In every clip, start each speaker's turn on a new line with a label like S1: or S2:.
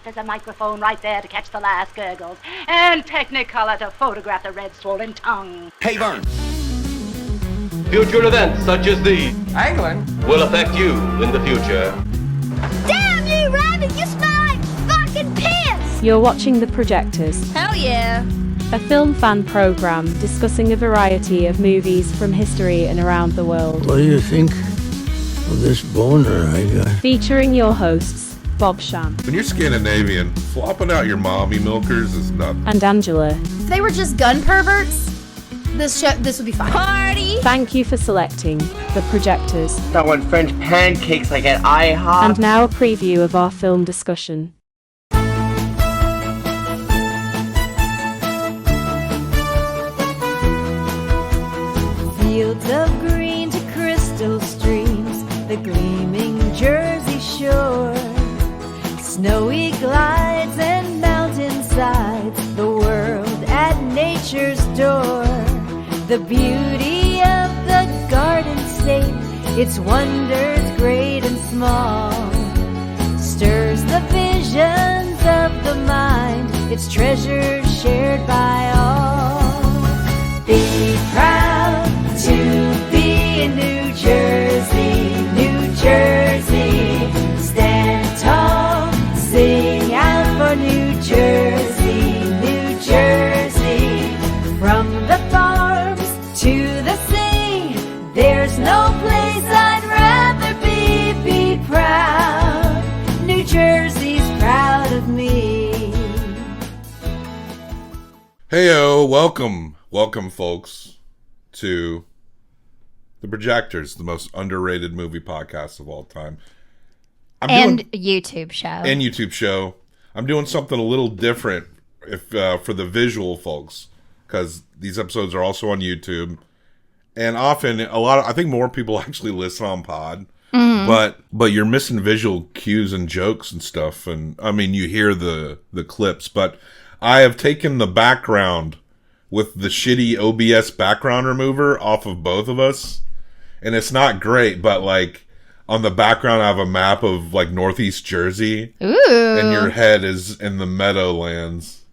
S1: there's a microphone right there to catch the last gurgles, and Technicolor to photograph the red swollen tongue.
S2: Hey, Vern.
S3: Future events such as these
S2: Angling?
S3: will affect you in the future.
S4: Damn you, Rabbit! You smell like fucking piss!
S5: You're watching The Projectors.
S4: Hell yeah!
S5: A film fan program discussing a variety of movies from history and around the world.
S6: What do you think of this boner I got?
S5: Featuring your hosts, Bob Sham.
S7: When you're Scandinavian, flopping out your mommy milkers is nothing.
S5: And Angela.
S8: If they were just gun perverts, this would be fine.
S4: Party!
S5: Thank you for selecting The Projectors.
S9: I want French pancakes like at IHOP.
S5: And now a preview of our film discussion.
S10: Fields of green to crystal streams, the gleaming Jersey shore, snowy glides and mountainsides, the world at nature's door, the beauty of the Garden State, its wonders great and small, stirs the visions of the mind, its treasures shared by all. Be proud to be in New Jersey, New Jersey. Stand tall, sing out for New Jersey, New Jersey. From the farms to the sea, there's no place I'd rather be. Be proud, New Jersey's proud of me.
S7: Heyo, welcome folks to The Projectors, the most underrated movie podcast of all time.
S8: YouTube show.
S7: I'm doing something a little different for the visual folks, because these episodes are also on YouTube. And often, I think more people actually listen on pod. Mm-hmm. But you're missing visual cues and jokes and stuff. And I mean, you hear the clips, but I have taken the background with the shitty OBS background remover off of both of us. And it's not great, but like on the background I have a map of like Northeast Jersey.
S8: Ooh.
S7: And your head is in the Meadowlands.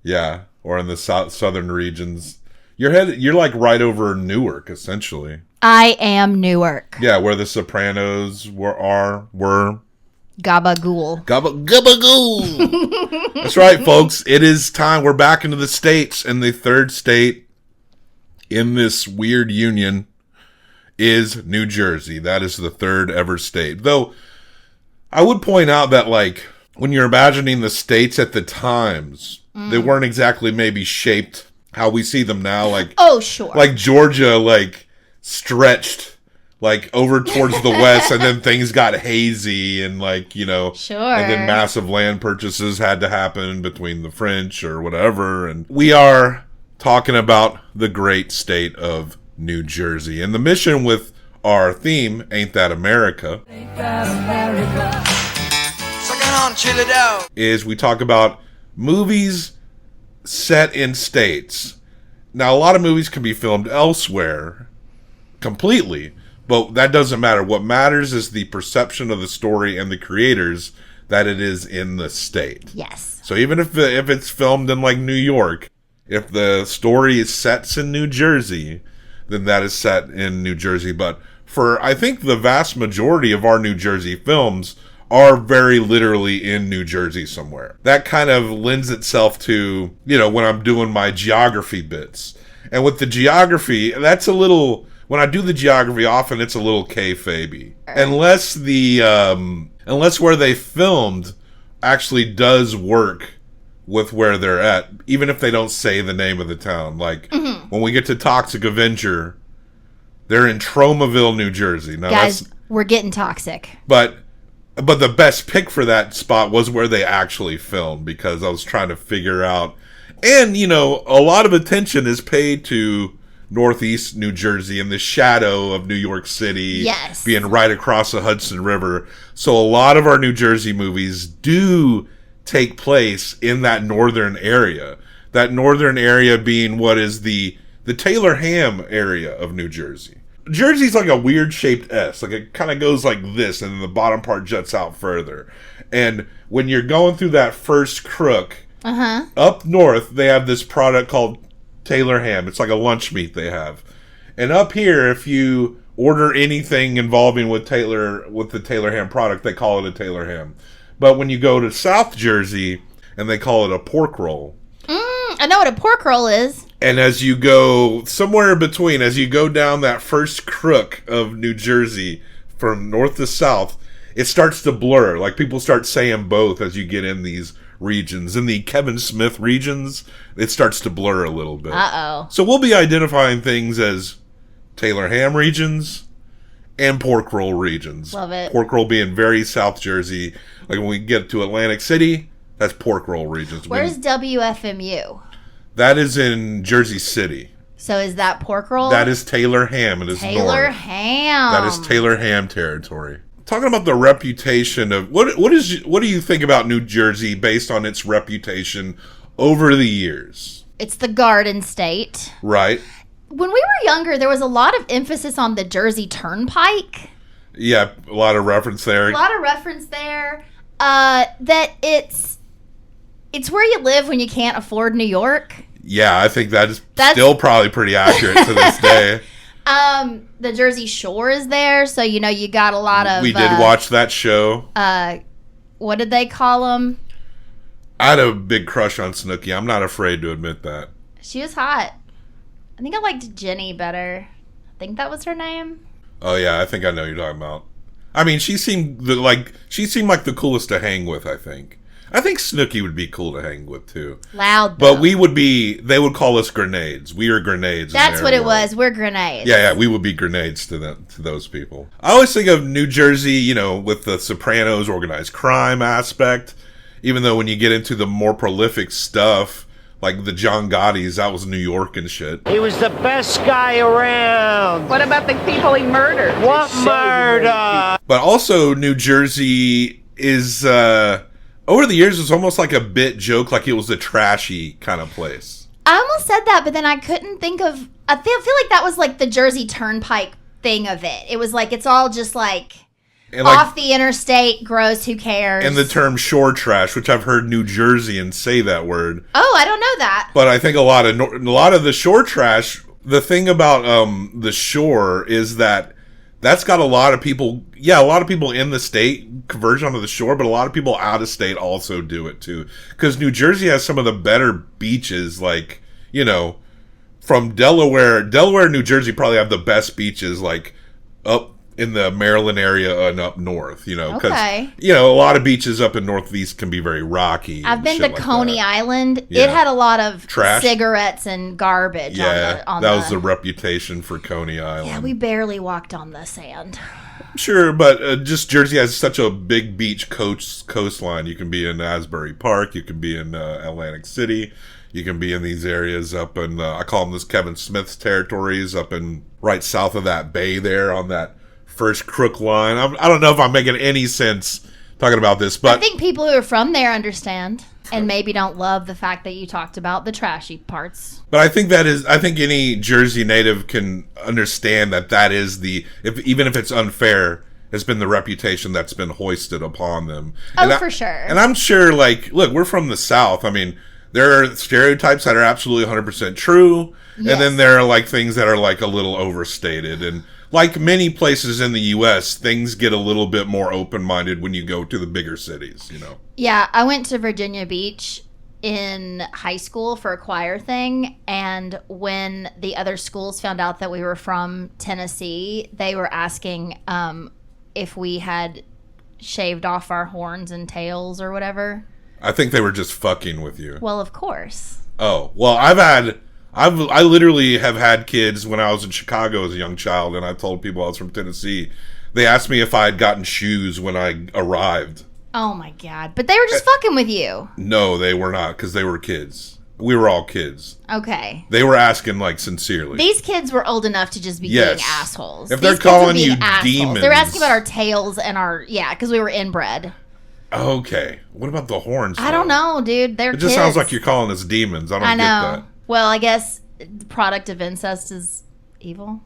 S7: Yeah. Or in the southern regions. You're like right over Newark, essentially.
S8: I am Newark.
S7: Yeah, where the Sopranos were.
S8: Gabagool.
S7: Gabagool. That's right, folks. It is time. We're back into the States, and the third state in this weird union is New Jersey. That is the third ever state. Though, I would point out that, like, when you're imagining the states at the times, they weren't exactly maybe shaped how we see them now. Like,
S8: oh, sure.
S7: Like Georgia, like, stretched like over towards the west, and then things got hazy, and like, you know,
S8: sure.
S7: And then massive land purchases had to happen between the French or whatever. And we are talking about the great state of New Jersey, and the mission with our theme, Ain't That America? Ain't that America? Suck it on, chill it out. Is we talk about movies set in states. Now, a lot of movies can be filmed elsewhere completely, but that doesn't matter. What matters is the perception of the story and the creators that it is in the state.
S8: Yes.
S7: So even if it's filmed in like New York, if the story is set in New Jersey, then that is set in New Jersey. But for, I think, the vast majority of our New Jersey films are very literally in New Jersey somewhere. That kind of lends itself to, you know, when I'm doing my geography bits. And with the geography, that's a little... When I do the geography, often it's a little kayfabe. Unless where they filmed actually does work with where they're at, even if they don't say the name of the town. Like, when we get to Toxic Avenger, they're in Tromaville, New Jersey. Now,
S8: guys, we're getting toxic.
S7: But the best pick for that spot was where they actually filmed, because I was trying to figure out... And, you know, a lot of attention is paid to Northeast New Jersey in the shadow of New York City,
S8: yes,
S7: being right across the Hudson River. So a lot of our New Jersey movies do take place in that northern area. That northern area being what is the Taylor Ham area of New Jersey. Jersey's like a weird shaped S. Like it kind of goes like this, and then the bottom part juts out further. And when you're going through that first crook, up north, they have this product called Taylor ham. It's like a lunch meat they have. And up here, if you order anything involving with the Taylor ham product, they call it a Taylor ham. But when you go to South Jersey, and they call it a pork roll.
S8: I know what a pork roll is.
S7: And as you go somewhere in between, as you go down that first crook of New Jersey from north to south, it starts to blur. Like people start saying both as you get in these regions. In the Kevin Smith regions, it starts to blur a little bit.
S8: Uh-oh.
S7: So we'll be identifying things as Taylor ham regions and pork roll regions.
S8: Love it.
S7: Pork roll being very South Jersey. Like when we get to Atlantic City, that's pork roll regions.
S8: Where's WFMU?
S7: That is in Jersey City.
S8: So is that pork roll?
S7: That is Taylor ham. It is
S8: Taylor
S7: north.
S8: ham.
S7: That is Taylor ham territory. Talking about the reputation of what do you think about New Jersey based on its reputation over the years?
S8: It's the Garden State.
S7: Right.
S8: When we were younger, there was a lot of emphasis on the Jersey Turnpike.
S7: Yeah, a lot of reference there.
S8: That it's where you live when you can't afford New York.
S7: Yeah, I think that's still probably pretty accurate to this day.
S8: The Jersey Shore is there, so you got a lot of.
S7: We did watch that show.
S8: What did they call them?
S7: I had a big crush on Snooki. I'm not afraid to admit that.
S8: She was hot. I think I liked Jenny better. I think that was her name.
S7: Oh yeah, I think I know who you're talking about. I mean, she seemed like the coolest to hang with, I think. I think Snooki would be cool to hang with too.
S8: Loud though.
S7: But they would call us grenades. We are grenades.
S8: That's what it was. We're grenades.
S7: Yeah, we would be grenades to those people. I always think of New Jersey, with the Sopranos organized crime aspect, even though when you get into the more prolific stuff, like the John Gotti's, that was New York and shit.
S9: He was the best guy around.
S1: What about the people he murdered?
S9: What murder?
S7: But also New Jersey is over the years, it's almost like a bit joke, like it was a trashy kind of place.
S8: I almost said that, but then I couldn't think of. I feel like that was like the Jersey Turnpike thing of it. It was like it's all just like off the interstate, gross. Who cares?
S7: And the term shore trash, which I've heard New Jerseyans say that word.
S8: Oh, I don't know that.
S7: But I think a lot of the shore trash. The thing about the shore is that. That's got a lot of people, a lot of people in the state converge onto the shore, but a lot of people out of state also do it too. Because New Jersey has some of the better beaches, like, from Delaware, and New Jersey probably have the best beaches, like, up in the Maryland area and up north, because,
S8: okay.
S7: A lot of beaches up in Northeast can be very rocky.
S8: I've been to
S7: like
S8: Coney
S7: that.
S8: Island.
S7: Yeah.
S8: It had a lot of
S7: trash,
S8: cigarettes and garbage.
S7: Yeah, that was the reputation for Coney Island.
S8: Yeah, we barely walked on the sand.
S7: Sure, but just Jersey has such a big beach coastline. You can be in Asbury Park. You can be in Atlantic City. You can be in these areas up in, I call them this Kevin Smith's territories, up in right south of that bay there on that first crook line. I don't know if I'm making any sense talking about this, but
S8: I think people who are from there understand and maybe don't love the fact that you talked about the trashy parts.
S7: But I think any Jersey native can understand that is even if it's unfair, has been the reputation that's been hoisted upon them.
S8: For sure.
S7: And I'm sure, look, we're from the South. I mean, there are stereotypes that are absolutely 100% true, yes. And then there are things that are a little overstated. And like many places in the U.S., things get a little bit more open-minded when you go to the bigger cities,
S8: Yeah, I went to Virginia Beach in high school for a choir thing, and when the other schools found out that we were from Tennessee, they were asking if we had shaved off our horns and tails or whatever.
S7: I think they were just fucking with you.
S8: Well, of course.
S7: Oh, well, I literally have had kids when I was in Chicago as a young child, and I told people I was from Tennessee. They asked me if I had gotten shoes when I arrived.
S8: Oh my God. But they were just fucking with you.
S7: No, they were not, because they were kids. We were all kids.
S8: Okay.
S7: They were asking sincerely.
S8: These kids were old enough to just be being assholes.
S7: If they're calling you demons.
S8: They're asking about our tails and because we were inbred.
S7: Okay. What about the horns?
S8: I don't know, dude. They're
S7: It just sounds like you're calling us demons. I don't get that.
S8: Well, I guess the product of incest is evil.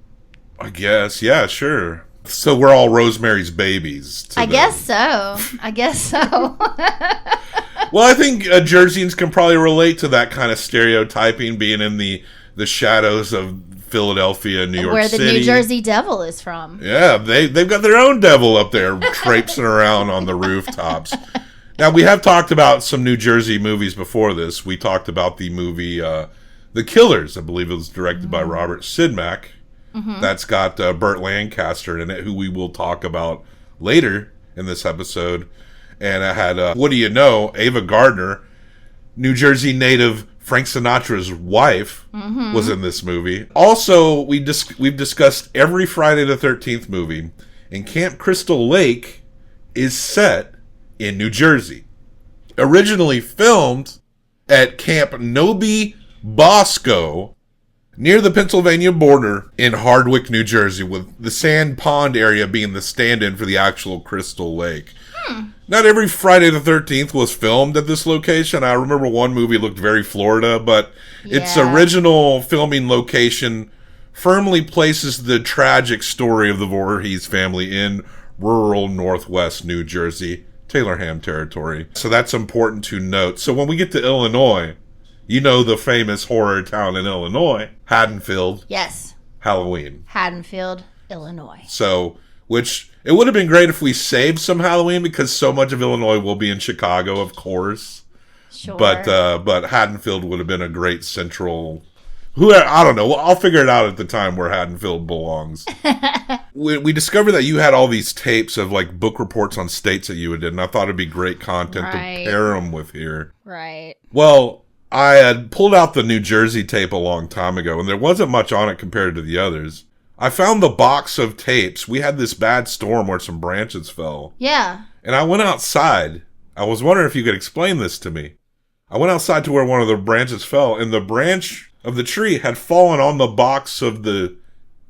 S7: I guess. Yeah, sure. So we're all Rosemary's babies.
S8: I guess so.
S7: Well, I think Jerseyans can probably relate to that kind of stereotyping, being in the shadows of Philadelphia, New York City.
S8: Where the New Jersey Devil is from.
S7: Yeah, they've got their own devil up there traipsing around on the rooftops. Now, we have talked about some New Jersey movies before this. We talked about the movie The Killers. I believe it was directed by Robert Sidmack. Mm-hmm. That's got Burt Lancaster in it, who we will talk about later in this episode. And I had, what do you know, Ava Gardner, New Jersey native Frank Sinatra's wife, was in this movie. Also, we've discussed every Friday the 13th movie, and Camp Crystal Lake is set in New Jersey. Originally filmed at Camp Nobi Bosco, near the Pennsylvania border in Hardwick, New Jersey, with the Sand Pond area being the stand-in for the actual Crystal Lake. Not every Friday the 13th was filmed at this location. I remember one movie looked very Florida, but its original filming location firmly places the tragic story of the Voorhees family in rural northwest New Jersey, Taylorham territory. So that's important to note. So when we get to Illinois, you know the famous horror town in Illinois, Haddonfield.
S8: Yes.
S7: Halloween.
S8: Haddonfield, Illinois.
S7: So, which it would have been great if we saved some Halloween, because so much of Illinois will be in Chicago, of course.
S8: Sure.
S7: But Haddonfield would have been a great central. I don't know. I'll figure it out at the time where Haddonfield belongs. we discovered that you had all these tapes of like book reports on states that you did, and I thought it'd be great content to pair them with here.
S8: Right.
S7: Well, I had pulled out the New Jersey tape a long time ago, and there wasn't much on it compared to the others. I found the box of tapes. We had this bad storm where some branches fell.
S8: Yeah.
S7: And I went outside. I was wondering if you could explain this to me. I went outside to where one of the branches fell, and the branch of the tree had fallen on the box of the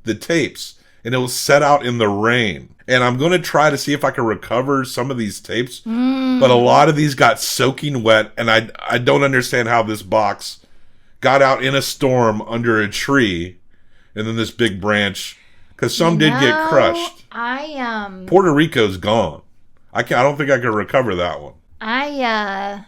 S7: tapes, and it was set out in the rain. And I'm going to try to see if I can recover some of these tapes, but a lot of these got soaking wet, and I don't understand how this box got out in a storm under a tree, and then this big branch, because some did get crushed. Puerto Rico's gone. I don't think I can recover that one.
S8: I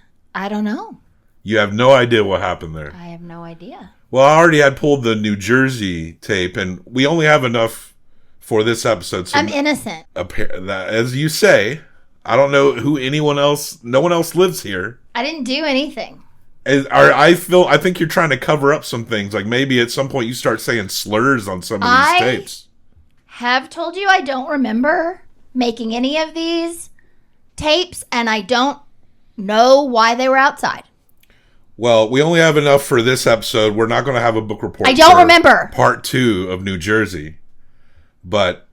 S8: don't know.
S7: You have no idea what happened there.
S8: I have no idea.
S7: Well, I already had pulled the New Jersey tape, and we only have enough for this episode. So
S8: I'm innocent.
S7: As you say, I don't know who anyone else. No one else lives here.
S8: I didn't do anything.
S7: I think you're trying to cover up some things. Like maybe at some point you start saying slurs on some of these tapes.
S8: Have told you I don't remember making any of these tapes, and I don't know why they were outside.
S7: Well, we only have enough for this episode. We're not going to have a book report.
S8: I don't remember.
S7: Part 2 of New Jersey. But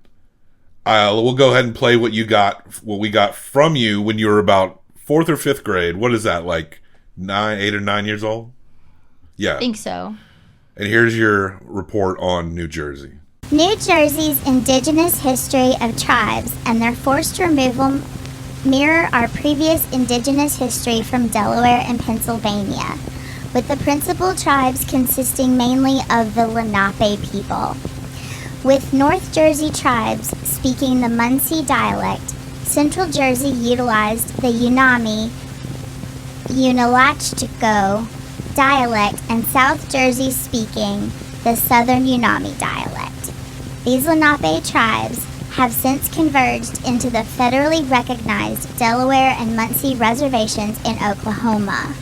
S7: we'll go ahead and play what we got from you when you were about 4th or 5th grade. What is that, like 8 or 9 years old? Yeah.
S8: I think so.
S7: And here's your report on New Jersey.
S4: New Jersey's indigenous history of tribes and their forced removal mirror our previous indigenous history from Delaware and Pennsylvania, with the principal tribes consisting mainly of the Lenape people. With North Jersey tribes speaking the Muncie dialect, Central Jersey utilized the Unami, Unalachtico dialect, and South Jersey speaking the Southern Unami dialect. These Lenape tribes have since converged into the federally recognized Delaware and Muncie reservations in Oklahoma.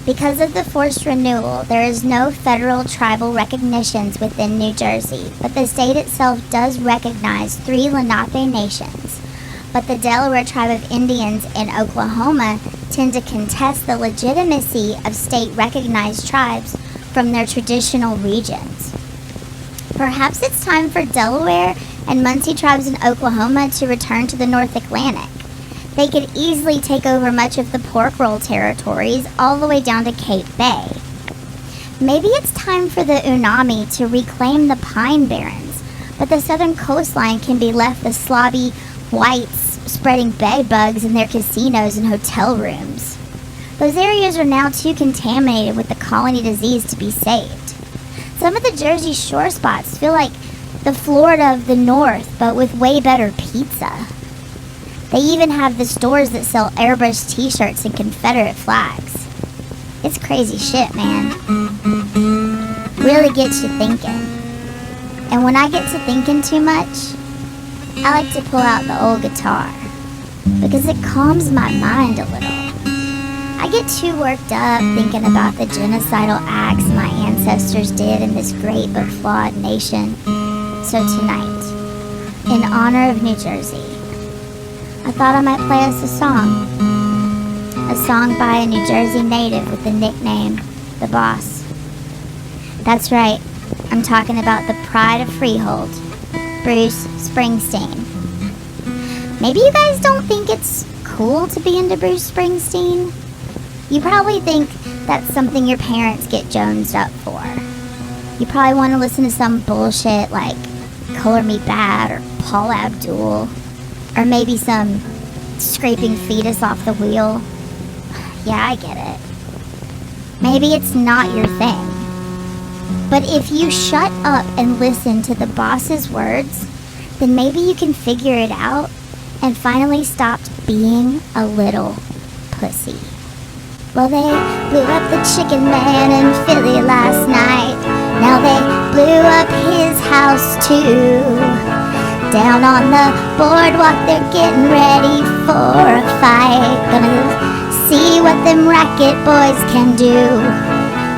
S4: Because of the forced renewal, there is no federal tribal recognitions within New Jersey, but the state itself does recognize 3 Lenape nations. But the Delaware tribe of Indians in Oklahoma tend to contest the legitimacy of state-recognized tribes from their traditional regions. Perhaps it's time for Delaware and Muncie tribes in Oklahoma to return to the North Atlantic. They could easily take over much of the pork roll territories all the way down to Cape Bay. Maybe it's time for the Unami to reclaim the Pine Barrens, but the southern coastline can be left the slobby whites spreading bed bugs in their casinos and hotel rooms. Those areas are now too contaminated with the colony disease to be saved. Some of the Jersey shore spots feel like the Florida of the North, but with way better pizza. They even have the stores that sell airbrush t-shirts and Confederate flags. It's crazy shit, man. Really gets you thinking. And when I get to thinking too much, I like to pull out the old guitar, because it calms my mind a little. I get too worked up thinking about the genocidal acts my ancestors did in this great but flawed nation. So tonight, in honor of New Jersey, I thought I might play us a song. A song by a New Jersey native with the nickname, The Boss. That's right, I'm talking about the pride of Freehold, Bruce Springsteen. Maybe you guys don't think it's cool to be into Bruce Springsteen. You probably think that's something your parents get jonesed up for. You probably want to listen to some bullshit like Color Me Bad or Paul Abdul, or maybe some Scraping Fetus Off the Wheel. Yeah, I get it. Maybe it's not your thing. But if you shut up and listen to the boss's words, then maybe you can figure it out and finally stop being a little pussy. Well, they blew up the chicken man in Philly last night. Now they blew up his house too. Down on the boardwalk, they're getting ready for a fight. Gonna see what them racket boys can do.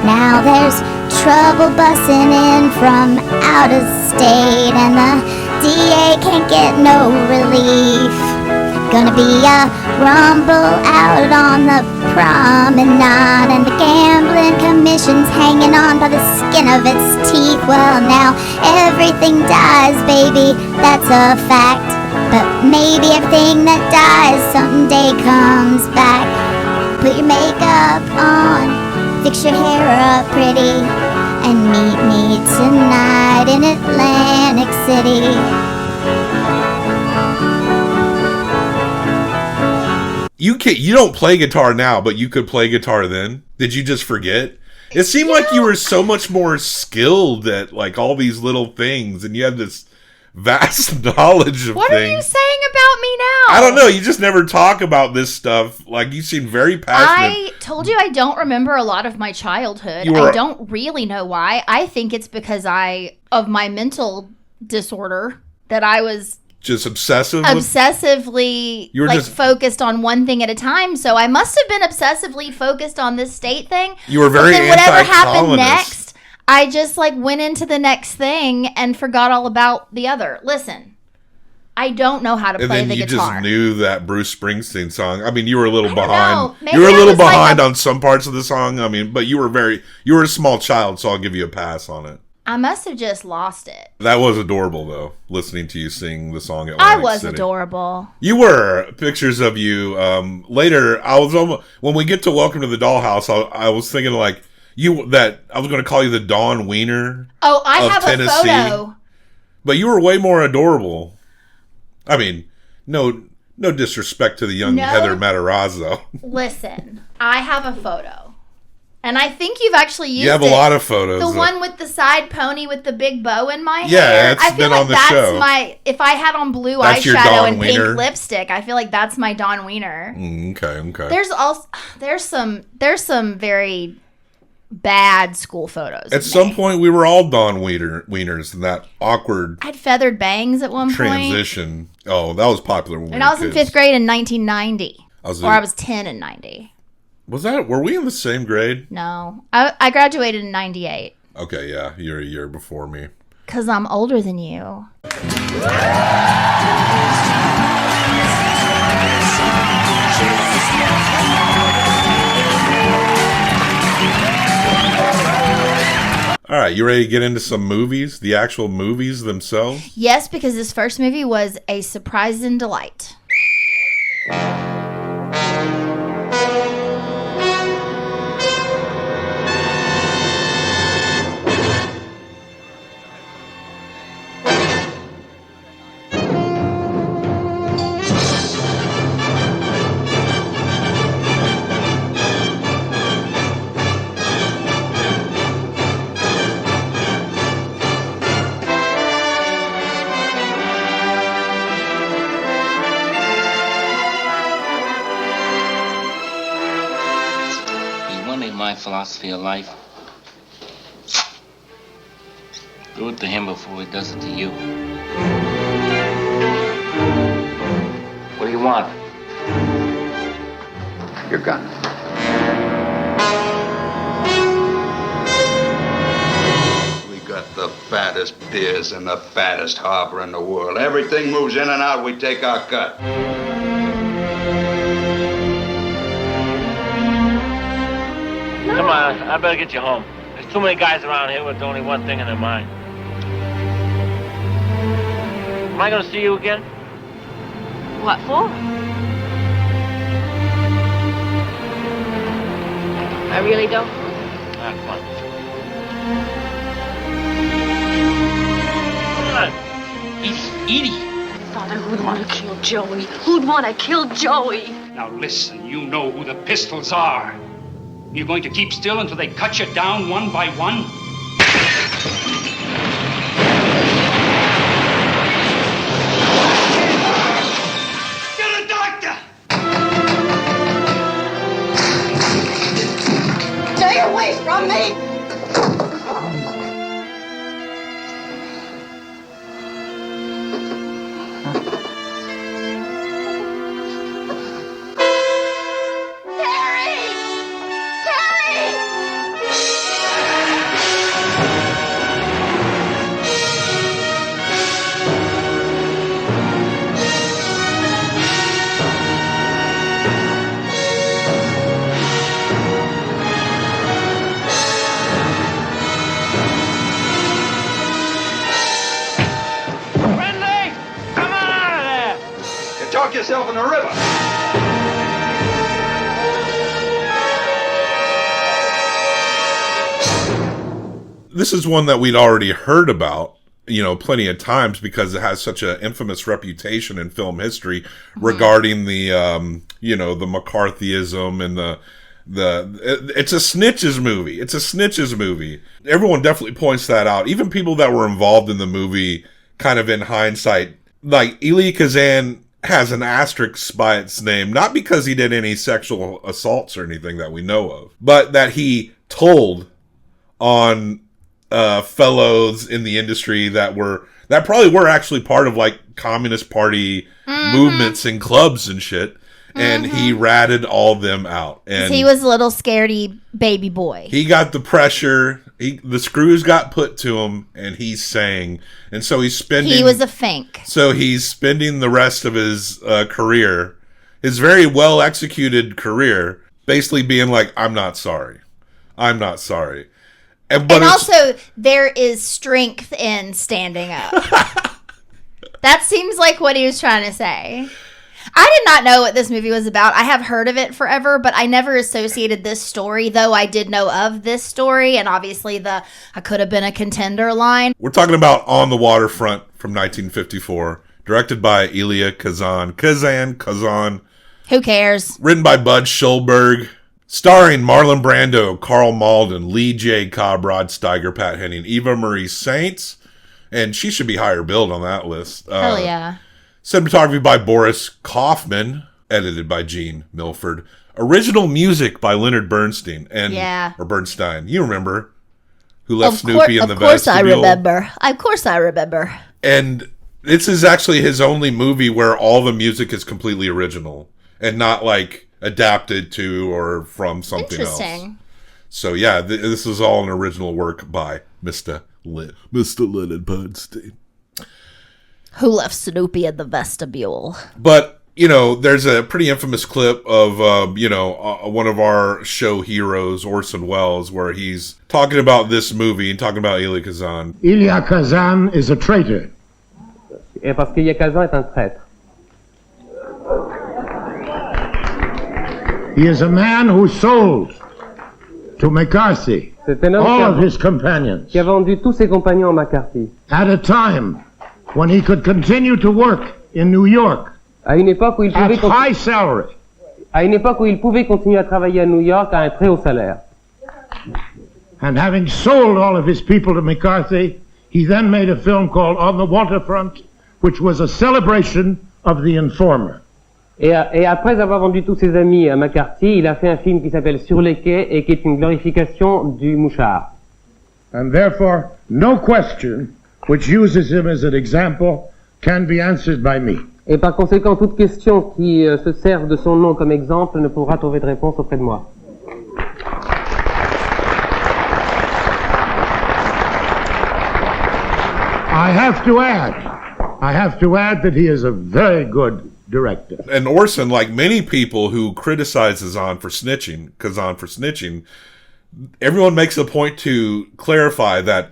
S4: Now there's trouble busting in from out of state, and the DA can't get no relief. Gonna be a rumble out on the promenade, and the gambling commission's hanging on by the skin of its teeth. Well, now everything dies, baby, that's a fact. But maybe everything that dies someday comes back. Put your makeup on, fix your hair up pretty, and meet me tonight in Atlantic City.
S7: You don't play guitar now, but you could play guitar then. Did you just forget? It seemed like you were so much more skilled at like all these little things, and you had this vast knowledge of
S8: what
S7: things.
S8: What are you saying about me now?
S7: I don't know. You just never talk about this stuff. Like, you seem very passionate.
S8: I told you I don't remember a lot of my childhood. I don't really know why. I think it's because of my mental disorder that I was
S7: just obsessively
S8: focused on one thing at a time. So I must have been obsessively focused on this state thing.
S7: You were very
S8: anti-colonist. Whatever happened next, I just went into the next thing and forgot all about the other. Listen, I don't know how to play the guitar.
S7: And then you just knew that Bruce Springsteen song. I mean, you were a little behind.
S8: Maybe
S7: you were a little behind on some parts of the song. I mean, but you were a small child, so I'll give you a pass on it.
S8: I must have just lost it.
S7: That was adorable, though, listening to you sing the song at
S8: I was City. Adorable.
S7: You were. Pictures of you. Later, when we get to Welcome to the Dollhouse, I was thinking I was going to call you the Dawn Wiener.
S8: Oh, I
S7: of
S8: have
S7: Tennessee.
S8: a photo.
S7: But you were way more adorable. I mean, no disrespect to the young Heather Matarazzo.
S8: Listen, I have a photo. And I think you've actually used it.
S7: You have a lot of photos.
S8: The one with the side pony with the big bow in my hair.
S7: Yeah, it's been on the show.
S8: If I had on blue eyeshadow and pink lipstick, I feel like that's my Dawn Wiener.
S7: Okay.
S8: There's some very bad school photos.
S7: At some point, we were all Dawn Wieners in that awkward.
S8: I had feathered bangs at one
S7: transition. Oh, that was popular when we were
S8: I was in 5th grade in 1990. I was 10 in 90.
S7: Were we in the same grade?
S8: No. I graduated in 98.
S7: Okay, yeah. You're a year before me.
S8: Because I'm older than you.
S7: All right, you ready to get into some movies? The actual movies themselves?
S8: Yes, because this first movie was a surprise and delight.
S2: my philosophy of life? Do it to him before he does it to you. What do you want?
S11: Your gun. We got the fattest piers and the fattest harbor in the world. Everything moves in and out, we take our cut.
S9: Come on, I better get you home. There's too many guys around here with only one thing in their mind. Am I gonna see you again?
S1: What for? I really don't.
S9: Ah, come on.
S2: Edie.
S1: Father, who'd want to kill Joey? Who'd want to kill Joey?
S12: Now listen, you know who the pistols are. You're going to keep still until they cut you down one by one? Get a doctor!
S1: Stay away from me!
S11: Talk yourself in the river.
S7: This is one that we'd already heard about, plenty of times because it has such an infamous reputation in film history regarding the, the McCarthyism and it's a snitches movie. It's a snitches movie. Everyone definitely points that out. Even people that were involved in the movie, kind of in hindsight, like Elia Kazan has an asterisk by its name, not because he did any sexual assaults or anything that we know of, but that he told on fellows in the industry that probably were actually part of like Communist Party movements and clubs and shit. And he ratted all them out. And
S8: he was a little scaredy baby boy.
S7: He got the pressure. The screws got put to him, and he's saying. And so he's spending.
S8: He was a fink.
S7: So he's spending the rest of his career, his very well executed career, basically being like, "I'm not sorry. I'm not sorry."
S8: And also, there is strength in standing up. That seems like what he was trying to say. I did not know what this movie was about. I have heard of it forever, but I never associated this story, though I did know of this story, and obviously I could have been a contender line.
S7: We're talking about On the Waterfront from 1954, directed by Elia Kazan. Kazan.
S8: Who cares?
S7: Written by Bud Schulberg. Starring Marlon Brando, Carl Malden, Lee J. Cobb, Rod Steiger, Pat Henning, Eva Marie Saints, and she should be higher billed on that list.
S8: Hell yeah.
S7: Cinematography by Boris Kaufman, edited by Gene Milford. Original music by Leonard Bernstein or Bernstein. You remember who left Snoopy in the vestibule?
S8: Of course I remember.
S7: And this is actually his only movie where all the music is completely original and not like adapted to or from something else.
S8: Interesting.
S7: So yeah, this is all an original work by Mr. Leonard Bernstein.
S8: Who left Snoopy in the vestibule.
S7: But, there's a pretty infamous clip of, one of our show heroes, Orson Welles, where he's talking about this movie and talking about Elia Kazan.
S6: Elia Kazan is a traitor.
S13: Et parce qu'Elia Kazan est un traître.
S6: He is a man who sold to McCarthy all of his companions.
S13: Qui a vendu tous ses compagnons à McCarthy.
S6: At a time when he could continue to work in New York
S13: à une époque où il pouvait
S6: high salary.
S13: À une époque où il pouvait continuer à travailler à New York à un très haut salaire.
S6: And having sold all of his people to McCarthy, he then made a film called On the Waterfront, which was a celebration of the informer.
S13: Et après avoir vendu tous ses amis à McCarthy, il a fait un film qui s'appelle Sur les quais et qui est une glorification du mouchard.
S6: And therefore, no question which uses him as an example can be answered by me.
S13: Et par conséquent, toute question qui se sert de son nom comme exemple ne pourra trouver de réponse auprès de moi.
S6: I have to add that he is a very good director.
S7: And Orson, like many people who criticize Kazan for snitching, everyone makes a point to clarify that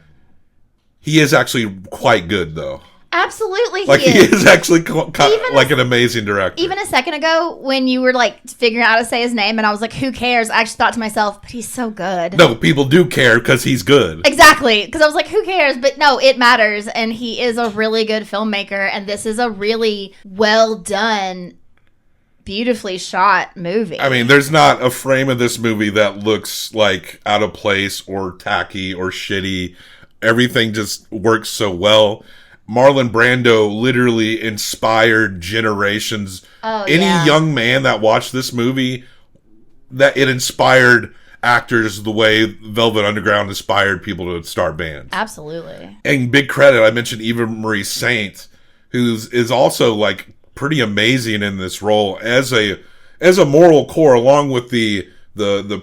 S7: he is actually quite good, though.
S8: Absolutely,
S7: like he is actually like an amazing director.
S8: Even a second ago, when you were like figuring out how to say his name, and I was like, "Who cares?" I actually thought to myself, "But he's so good."
S7: No, people do care because he's good.
S8: Exactly, because I was like, "Who cares?" But no, it matters, and he is a really good filmmaker, and this is a really well done, beautifully shot movie.
S7: I mean, there's not a frame of this movie that looks like out of place or tacky or shitty. Everything just works so well. Marlon Brando literally inspired generations. Any young man that watched this movie, that it inspired actors the way Velvet Underground inspired people to start bands.
S8: Absolutely.
S7: And big credit, I mentioned Eva Marie Saint, who is also like pretty amazing in this role as a moral core, along with the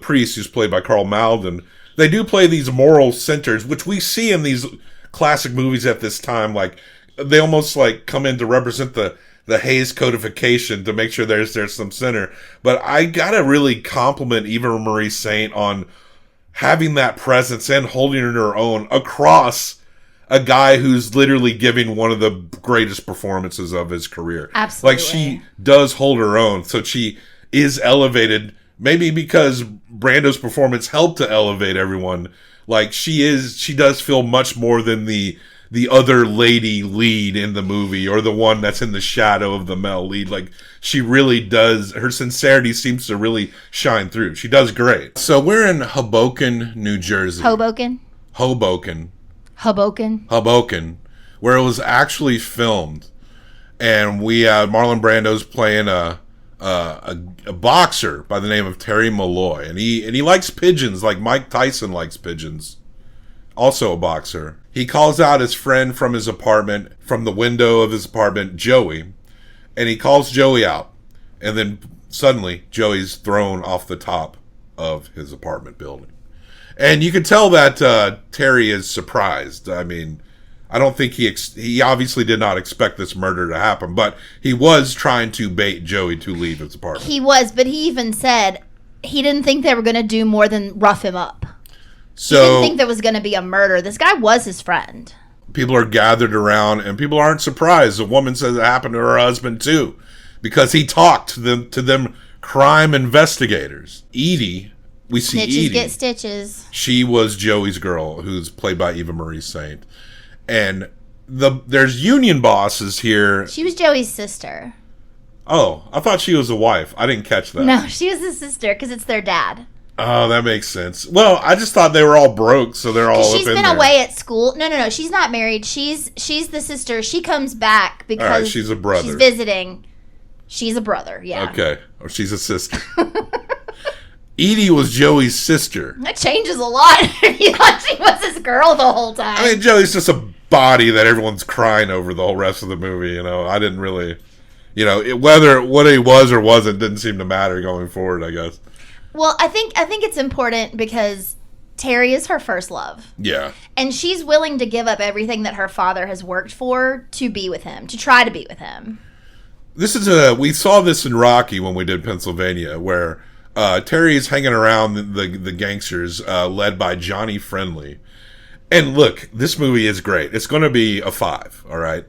S7: priest who's played by Carl Malden. They do play these moral centers, which we see in these classic movies at this time. Like they almost like come in to represent the Hays codification to make sure there's some center. But I gotta really compliment Eva Marie Saint on having that presence and holding her own across a guy who's literally giving one of the greatest performances of his career.
S8: Absolutely.
S7: Like she does hold her own, so she is elevated. Maybe because Brando's performance helped to elevate everyone. Like she does feel much more than the other lady lead in the movie or the one that's in the shadow of the male lead. Like she really does. Her sincerity seems to really shine through. She does great. So we're in Hoboken, New Jersey.
S8: Hoboken,
S7: where it was actually filmed, and we Marlon Brando's playing a boxer by the name of Terry Malloy, and he likes pigeons like Mike Tyson likes pigeons. Also a boxer. He calls out his friend from his apartment, from the window of his apartment, Joey, and he calls Joey out, and then suddenly Joey's thrown off the top of his apartment building, and you can tell that Terry is surprised. I mean, I don't think he obviously did not expect this murder to happen, but he was trying to bait Joey to leave his apartment.
S8: He was, but he even said he didn't think they were going to do more than rough him up.
S7: So
S8: he didn't think there was going to be a murder. This guy was his friend.
S7: People are gathered around, and people aren't surprised. The woman says it happened to her husband too, because he talked to them crime investigators. Edie, we see
S8: Snitches
S7: Edie.
S8: Get stitches.
S7: She was Joey's girl, who's played by Eva Marie Saint. And there's union bosses here.
S8: She was Joey's sister.
S7: Oh, I thought she was a wife. I didn't catch that.
S8: No, she was his sister because it's their dad.
S7: Oh, that makes sense. Well, I just thought they were all broke, so they're all.
S8: She's been away at school. No. She's not married. She's the sister. She comes back because
S7: all right, she's a brother.
S8: She's visiting. She's a brother. Yeah.
S7: Okay, or she's a sister. Edie was Joey's sister.
S8: That changes a lot. You thought she was his girl the whole time.
S7: I mean, Joey's just a body that everyone's crying over the whole rest of the movie. You know, I didn't really, whether what he was or wasn't didn't seem to matter going forward, I guess.
S8: Well, I think it's important because Terry is her first love.
S7: Yeah.
S8: And she's willing to give up everything that her father has worked for to be with him, to try to be with him.
S7: We saw this in Rocky when we did Pennsylvania, where Terry is hanging around the gangsters led by Johnny Friendly. And look, this movie is great. It's going to be a 5, all right?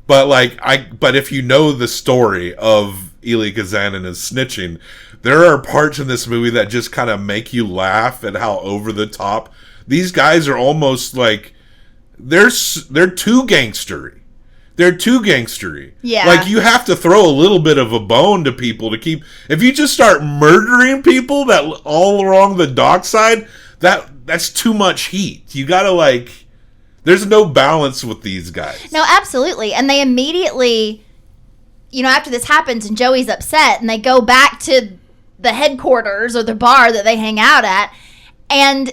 S7: But if you know the story of Elia Kazan and his snitching, there are parts in this movie that just kind of make you laugh at how over the top these guys are. Almost like they're too gangstery. They're too gangstery.
S8: Yeah.
S7: Like, you have to throw a little bit of a bone to people to keep. If you just start murdering people that all along the dockside, that's too much heat. You gotta there's no balance with these guys.
S8: No, absolutely. And they immediately after this happens and Joey's upset and they go back to the headquarters or the bar that they hang out at, and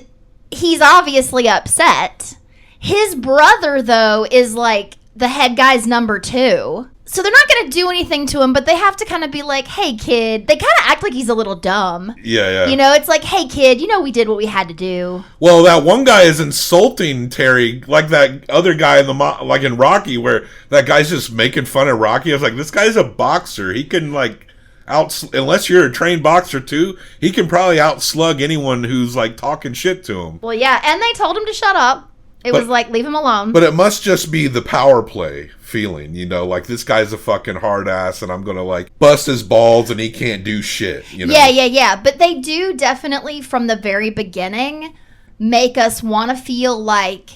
S8: he's obviously upset. His brother, though, is like the head guy's number 2. So they're not going to do anything to him, but they have to kind of be like, hey, kid. They kind of act like he's a little dumb.
S7: Yeah.
S8: It's like, hey, kid, we did what we had to do.
S7: Well, that one guy is insulting Terry, like that other guy in Rocky, where that guy's just making fun of Rocky. I was like, this guy's a boxer. He can, like, unless you're a trained boxer, too, he can probably outslug anyone who's, like, talking shit to him.
S8: Well, yeah, and they told him to shut up. It was like, leave him alone.
S7: But it must just be the power play feeling, like this guy's a fucking hard ass and I'm going to like bust his balls and he can't do shit,
S8: Yeah. But they do definitely from the very beginning make us want to feel like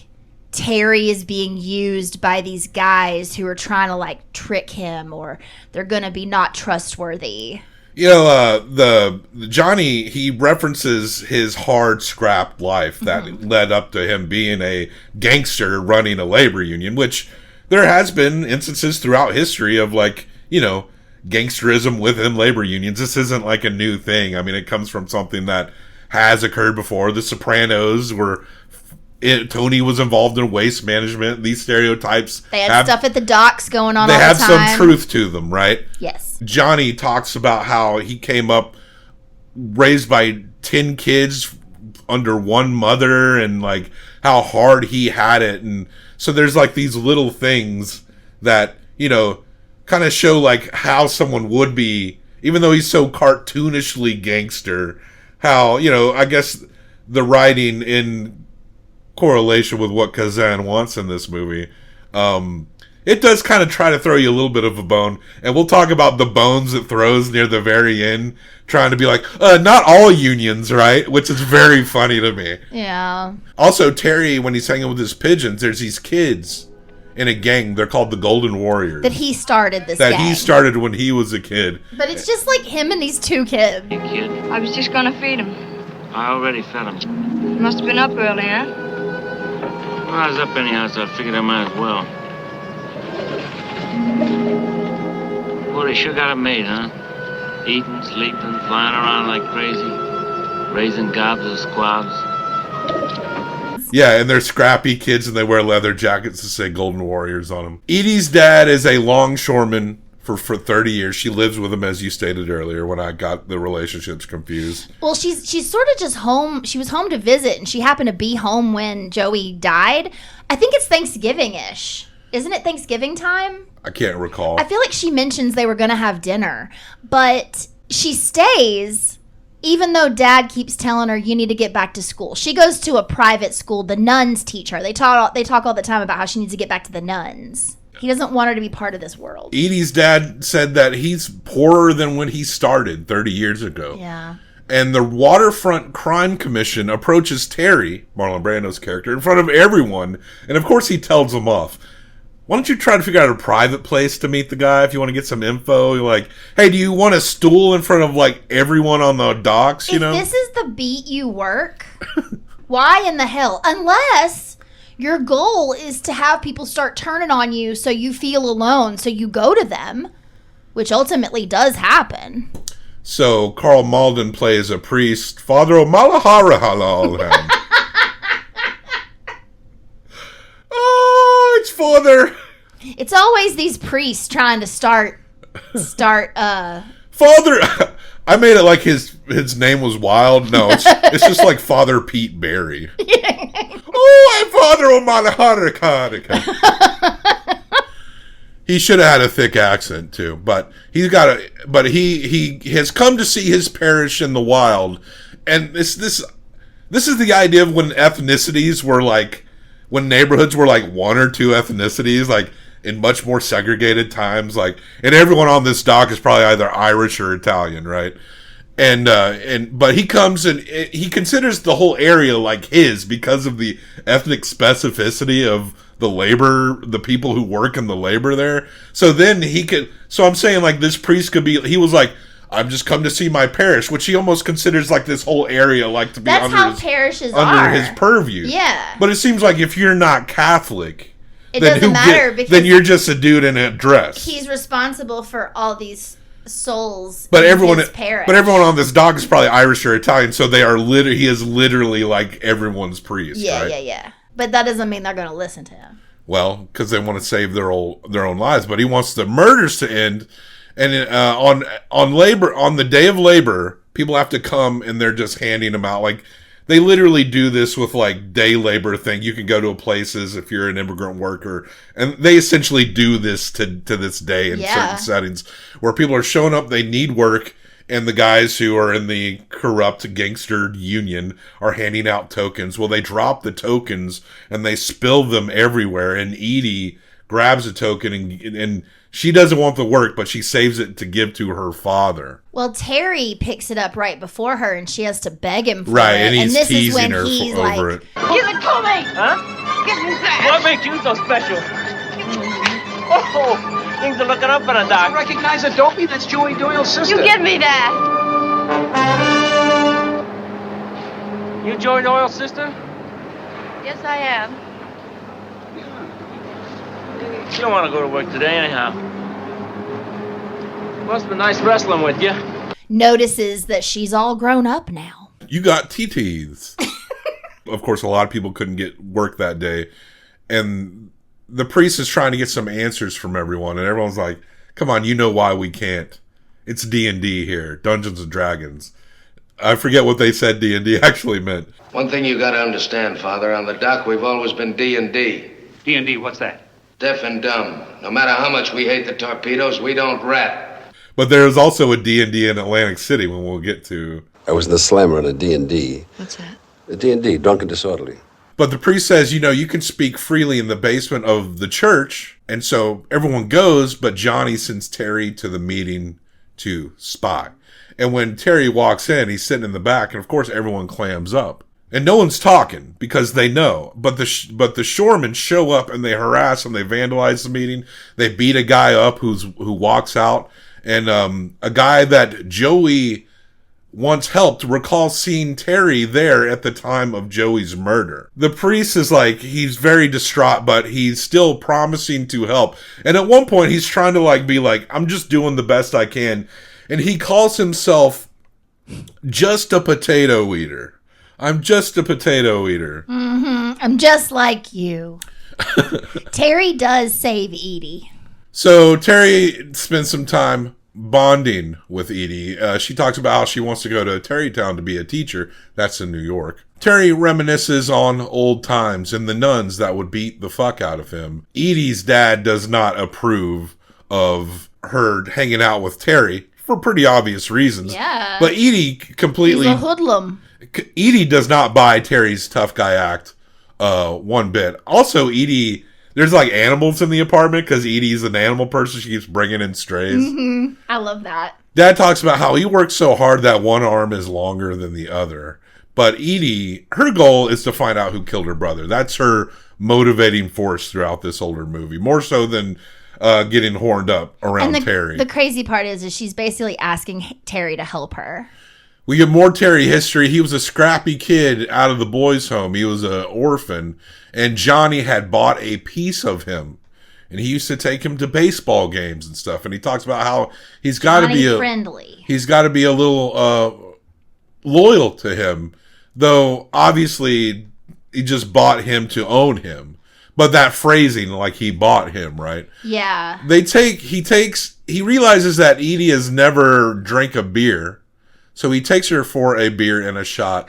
S8: Terry is being used by these guys who are trying to like trick him, or they're going to be not trustworthy.
S7: The Johnny, he references his hard scrapped life that led up to him being a gangster running a labor union, which there has been instances throughout history of like, gangsterism within labor unions. This isn't like a new thing. I mean, it comes from something that has occurred before. The Sopranos Tony was involved in waste management. These stereotypes.
S8: They had stuff at the docks going on all the time.
S7: They have some truth to them, right?
S8: Yes.
S7: Johnny talks about how he came up raised by 10 kids under one mother and like how hard he had it. And so there's like these little things that, kind of show like how someone would be, even though he's so cartoonishly gangster, how, I guess the writing in correlation with what Kazan wants in this movie, it does kind of try to throw you a little bit of a bone, and we'll talk about the bones it throws near the very end, trying to be like, not all unions, right? Which is very funny to me.
S8: Yeah.
S7: Also, Terry, when he's hanging with his pigeons, there's these kids in a gang. They're called the Golden Warriors.
S8: That he started this
S7: That
S8: gang.
S7: he started when he was a kid.
S8: But it's just like him and these 2 kids.
S9: Hey, kid.
S14: I was just gonna feed him.
S9: I already fed him.
S14: Must have been up early, huh?
S9: Well, I was up anyhow, so I figured I might as well. Boy, they sure got it made, huh? Eating, sleeping, flying around like crazy, raising gobs of squabs.
S7: Yeah, and they're scrappy kids and they wear leather jackets that say Golden Warriors on them. Edie's dad is a longshoreman for 30 years. She lives with him, as you stated earlier, when I got the relationships confused.
S8: Well, she's sort of just home. She was home to visit, and she happened to be home when Joey died. I think it's Thanksgiving-ish. Isn't it Thanksgiving time?
S7: I can't recall.
S8: I feel like she mentions they were going to have dinner, but she stays even though Dad keeps telling her, you need to get back to school. She goes to a private school. The nuns teach her. They talk all the time about how she needs to get back to the nuns. He doesn't want her to be part of this world.
S7: Edie's dad said that he's poorer than when he started 30 years ago.
S8: Yeah.
S7: And the Waterfront Crime Commission approaches Terry, Marlon Brando's character, in front of everyone. And of course he tells them off. Why don't you try to figure out a private place to meet the guy if you want to get some info? You're like, hey, do you want a stool in front of like everyone on the docks,
S8: If this is the beat you work, why in the hell? Unless your goal is to have people start turning on you so you feel alone, so you go to them, which ultimately does happen.
S7: So Carl Malden plays a priest, Father O'Malahara Halal. Oh, it's Father.
S8: It's always these priests trying to start. Father.
S7: I made it like his name was Wild. No, it's just like Father Pete Barry. Oh, I'm Father O'Malahara. He should have had a thick accent too, but he has come to see his parish in the wild, and this is the idea of when ethnicities were like, when neighborhoods were like one or two ethnicities, like in much more segregated times, like, and everyone on this dock is probably either Irish or Italian, right? But he comes and he considers the whole area like his because of the ethnic specificity of the people who work in the labor there. So then so I'm saying like this priest he was like, I'm just come to see my parish, which he almost considers like this whole area like to be
S8: parishes
S7: under his purview.
S8: Yeah.
S7: But it seems like if you're not Catholic,
S8: It doesn't matter because
S7: then you're just a dude in a dress.
S8: he's responsible for all these souls.
S7: But
S8: in
S7: everyone,
S8: his parish.
S7: but everyone on this dog is probably Irish or Italian, so they are he is literally like everyone's priest.
S8: Yeah,
S7: right?
S8: yeah. But that doesn't mean they're going to listen to him.
S7: Well, because they want to save their own lives, but he wants the murders to end. And on the day of labor, people have to come and they're just handing them out. Like they literally do this with like day labor thing. You can go to places if you're an immigrant worker, and they essentially do this to this day in certain settings where people are showing up. They need work. And the guys who are in the corrupt gangster union are handing out tokens. Well, they drop the tokens and they spill them everywhere. And Edie grabs a token and she doesn't want the work, but she saves it to give to her father.
S8: Well, Terry picks it up right before her and she has to beg him for
S7: right,
S8: it.
S7: And he's
S8: this
S7: teasing
S8: is when
S7: her
S8: he's
S7: over
S8: like,
S7: it.
S1: Give it to me!
S15: Huh?
S1: Give me that!
S15: What makes you so special? Oh, things are looking up for the doc.
S16: I recognize a dopey. That's Joey Doyle's sister.
S1: You give me that!
S15: You Joey Doyle's sister?
S1: Yes, I am.
S15: You don't want to go to work today anyhow. Must have been nice wrestling with you.
S8: notices that she's all grown up now.
S7: You got TTs. Of course, a lot of people couldn't get work that day. And the priest is trying to get some answers from everyone. And everyone's like, come on, you know why we can't. It's D&D here. Dungeons and Dragons. I forget what they said D&D actually meant.
S17: One thing you gotta understand, Father, on the dock we've always been D&D.
S12: D&D, what's that?
S17: Deaf and dumb. No matter how much we hate the torpedoes, we don't rat.
S7: But there's also a D&D in Atlantic City when we'll get to...
S18: I was in the slammer in a D&D.
S8: What's that?
S18: A D&D, drunk and disorderly.
S7: But the priest says, you know, you can speak freely in the basement of the church. And so everyone goes, but Johnny sends Terry to the meeting to spy. And when Terry walks in, he's sitting in the back, and of course everyone clams up. And no one's talking because they know. But the shoremen show up and they harass and they vandalize the meeting. They beat a guy up who walks out. And a guy that Joey once helped recalls seeing Terry there at the time of Joey's murder. The priest is like, he's very distraught, but he's still promising to help. And at one point he's trying to be like, I'm just doing the best I can. And he calls himself just a potato eater. I'm just a potato eater.
S8: Mm-hmm. I'm just like you. Terry does save Edie.
S7: So Terry spends some time bonding with Edie. She talks about how she wants to go to Terrytown to be a teacher. That's in New York. Terry reminisces on old times and the nuns that would beat the fuck out of him. Edie's dad does not approve of her hanging out with Terry for pretty obvious reasons.
S8: Yeah.
S7: But Edie completely...
S8: He's a hoodlum.
S7: Edie does not buy Terry's tough guy act one bit. Also, Edie... There's animals in the apartment because Edie's an animal person. She keeps bringing in strays.
S8: Mm-hmm. I love that.
S7: Dad talks about how he works so hard that one arm is longer than the other. But Edie, her goal is to find out who killed her brother. That's her motivating force throughout this older movie. More so than getting horned up around Terry.
S8: The crazy part is she's basically asking Terry to help her.
S7: We get more Terry history. He was a scrappy kid out of the boys' home. He was an orphan. And Johnny had bought a piece of him. And he used to take him to baseball games and stuff. And he talks about how he's got to be
S8: friendly.
S7: He's got to be a little loyal to him. Though, obviously, he just bought him to own him. But that phrasing, like he bought him, right?
S8: Yeah.
S7: He realizes that Edie has never drank a beer. So he takes her for a beer and a shot.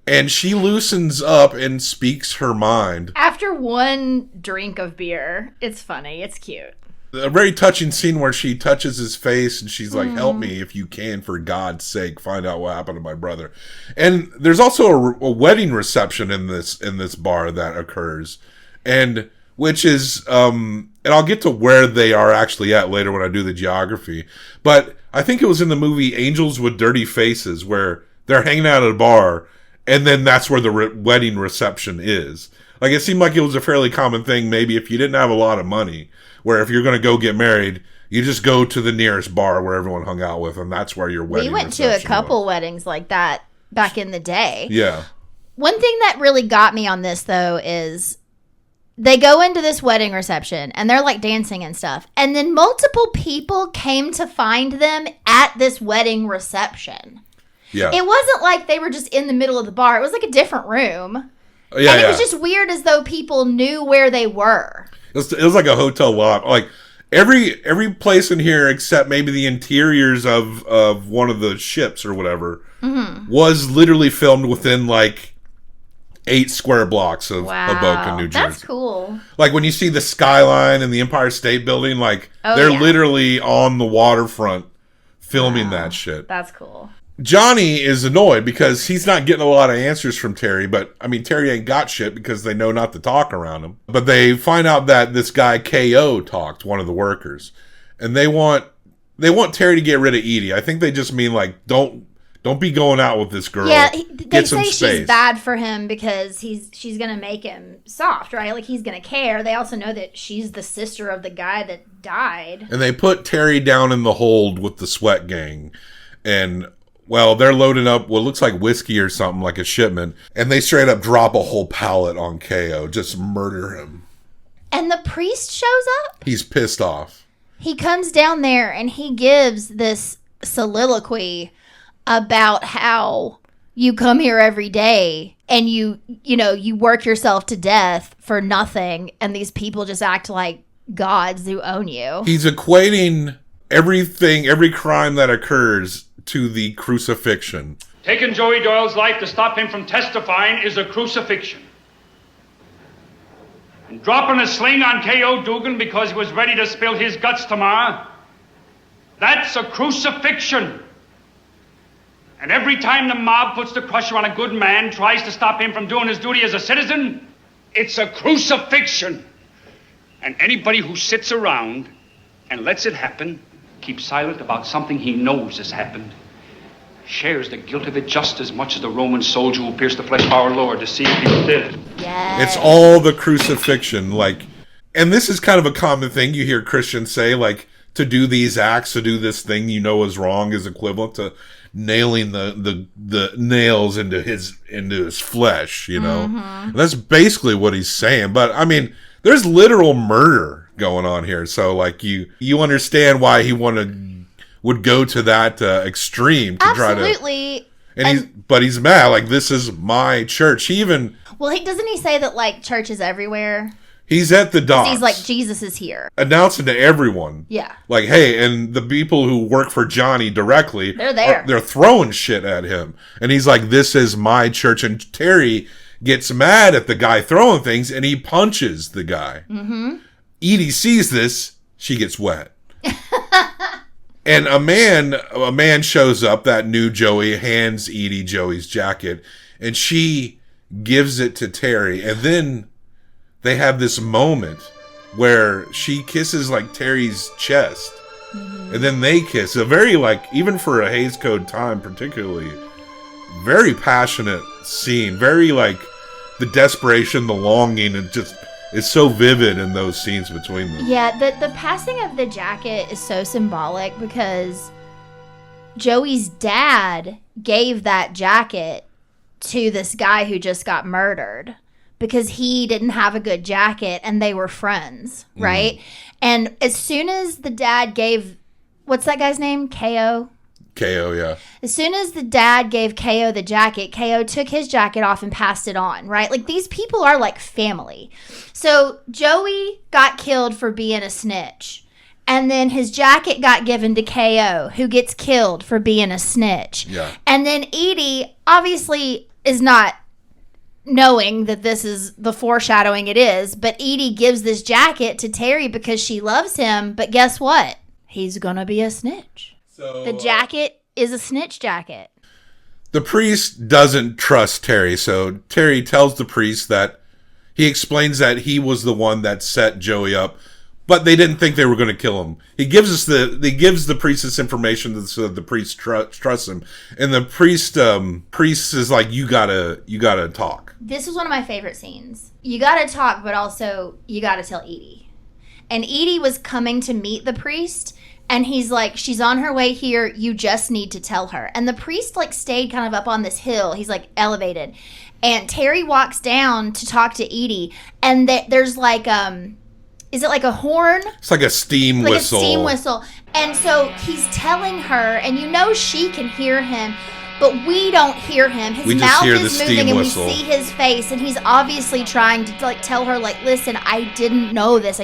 S7: And she loosens up and speaks her mind.
S8: After one drink of beer, it's funny. It's cute.
S7: A very touching scene where she touches his face and she's like, help me if you can, for God's sake, find out what happened to my brother. And there's also a wedding reception in this bar that occurs. And which is, and I'll get to where they are actually at later when I do the geography. But I think it was in the movie Angels with Dirty Faces where they're hanging out at a bar and then that's where the wedding reception is. Like, it seemed like it was a fairly common thing, maybe if you didn't have a lot of money, where if you're going to go get married, you just go to the nearest bar where everyone hung out with, and that's where your wedding
S8: We went to a couple weddings like that back in the day.
S7: Yeah.
S8: One thing that really got me on this, though, is they go into this wedding reception and they're like dancing and stuff. And then multiple people came to find them at this wedding reception.
S7: Yeah.
S8: It wasn't like they were just in the middle of the bar. It was like a different room.
S7: Yeah,
S8: and it was just weird as though people knew where they were.
S7: It was like a hotel lot. Like every place in here except maybe the interiors of one of the ships or whatever was literally filmed within like 8 square blocks of Hoboken, New Jersey.
S8: That's cool.
S7: Like when you see the skyline and the Empire State Building, like they're literally on the waterfront filming that shit.
S8: That's cool.
S7: Johnny is annoyed because he's not getting a lot of answers from Terry, but I mean, Terry ain't got shit because they know not to talk around him. But they find out that this guy KO talked, one of the workers, and they want Terry to get rid of Edie. I think they just mean like, don't be going out with this girl.
S8: Yeah, they
S7: some
S8: say
S7: space.
S8: she's bad for him because she's gonna make him soft, right? Like he's gonna care. They also know that she's the sister of the guy that died.
S7: And they put Terry down in the hold with the sweat gang, and well, they're loading up what looks like whiskey or something, like a shipment, and they straight up drop a whole pallet on KO, just murder him.
S8: And the priest shows up.
S7: He's pissed off.
S8: He comes down there and he gives this soliloquy about how you come here every day and you work yourself to death for nothing, and these people just act like gods who own you.
S7: He's equating everything, every crime that occurs to the crucifixion.
S12: Taking Joey Doyle's life to stop him from testifying is a crucifixion. And dropping a sling on K.O. Dugan because he was ready to spill his guts tomorrow, that's a crucifixion. And every time the mob puts the crusher on a good man, tries to stop him from doing his duty as a citizen, it's a crucifixion. And anybody who sits around and lets it happen, keeps silent about something he knows has happened, shares the guilt of it just as much as the Roman soldier who pierced the flesh of our Lord to see if he was dead.
S7: It's all the crucifixion, like, and this is kind of a common thing you hear Christians say, like, to do these acts, to do this thing you know is wrong is equivalent to nailing the nails into his flesh, you know. That's basically what he's saying. But I mean, there's literal murder going on here, so like you understand why he would go to that extreme to
S8: Absolutely.
S7: try to. But he's mad. Like, this is my church. Doesn't
S8: he say that like church is everywhere?
S7: He's at the docks.
S8: He's like, Jesus is here,
S7: announcing to everyone.
S8: Yeah.
S7: Like, hey, and the people who work for Johnny directly,
S8: they're there.
S7: They're throwing shit at him, and he's like, "This is my church." And Terry gets mad at the guy throwing things, and he punches the guy. Edie sees this, she gets wet. And a man shows up that knew Joey, hands Edie Joey's jacket, and she gives it to Terry. And then they have this moment where she kisses like Terry's chest. And then they kiss. A very, like, even for a Hays Code time particularly, very passionate scene. Very like the desperation, the longing, and just it's so vivid in those scenes between them.
S8: Yeah, the passing of the jacket is so symbolic because Joey's dad gave that jacket to this guy who just got murdered because he didn't have a good jacket and they were friends, right? And as soon as the dad gave, what's that guy's name? KO?
S7: KO, yeah.
S8: As soon as the dad gave KO the jacket, KO took his jacket off and passed it on, right? Like, these people are like family. So Joey got killed for being a snitch. And then his jacket got given to KO, who gets killed for being a snitch.
S7: Yeah.
S8: And then Edie obviously is not knowing that this is the foreshadowing it is, but Edie gives this jacket to Terry because she loves him. But guess what? He's gonna be a snitch. So the jacket is a snitch jacket.
S7: The priest doesn't trust Terry, so Terry tells the priest that he explains that he was the one that set Joey up, but they didn't think they were going to kill him. He gives the priest this information so that the priest trusts him, and the priest is like, you gotta talk.
S8: This was one of my favorite scenes. You gotta talk, but also you gotta tell Edie. And Edie was coming to meet the priest, And he's like, she's on her way here. You just need to tell her. And the priest like stayed kind of up on this hill. He's like elevated. And Terry walks down to talk to Edie. And there's like, is it like a horn?
S7: It's like a steam whistle.
S8: Like a steam whistle. And so he's telling her, and you know she can hear him, but we don't hear him. His mouth is moving and
S7: whistle.
S8: We see his face, and he's obviously trying to like tell her, like, listen, I didn't know this.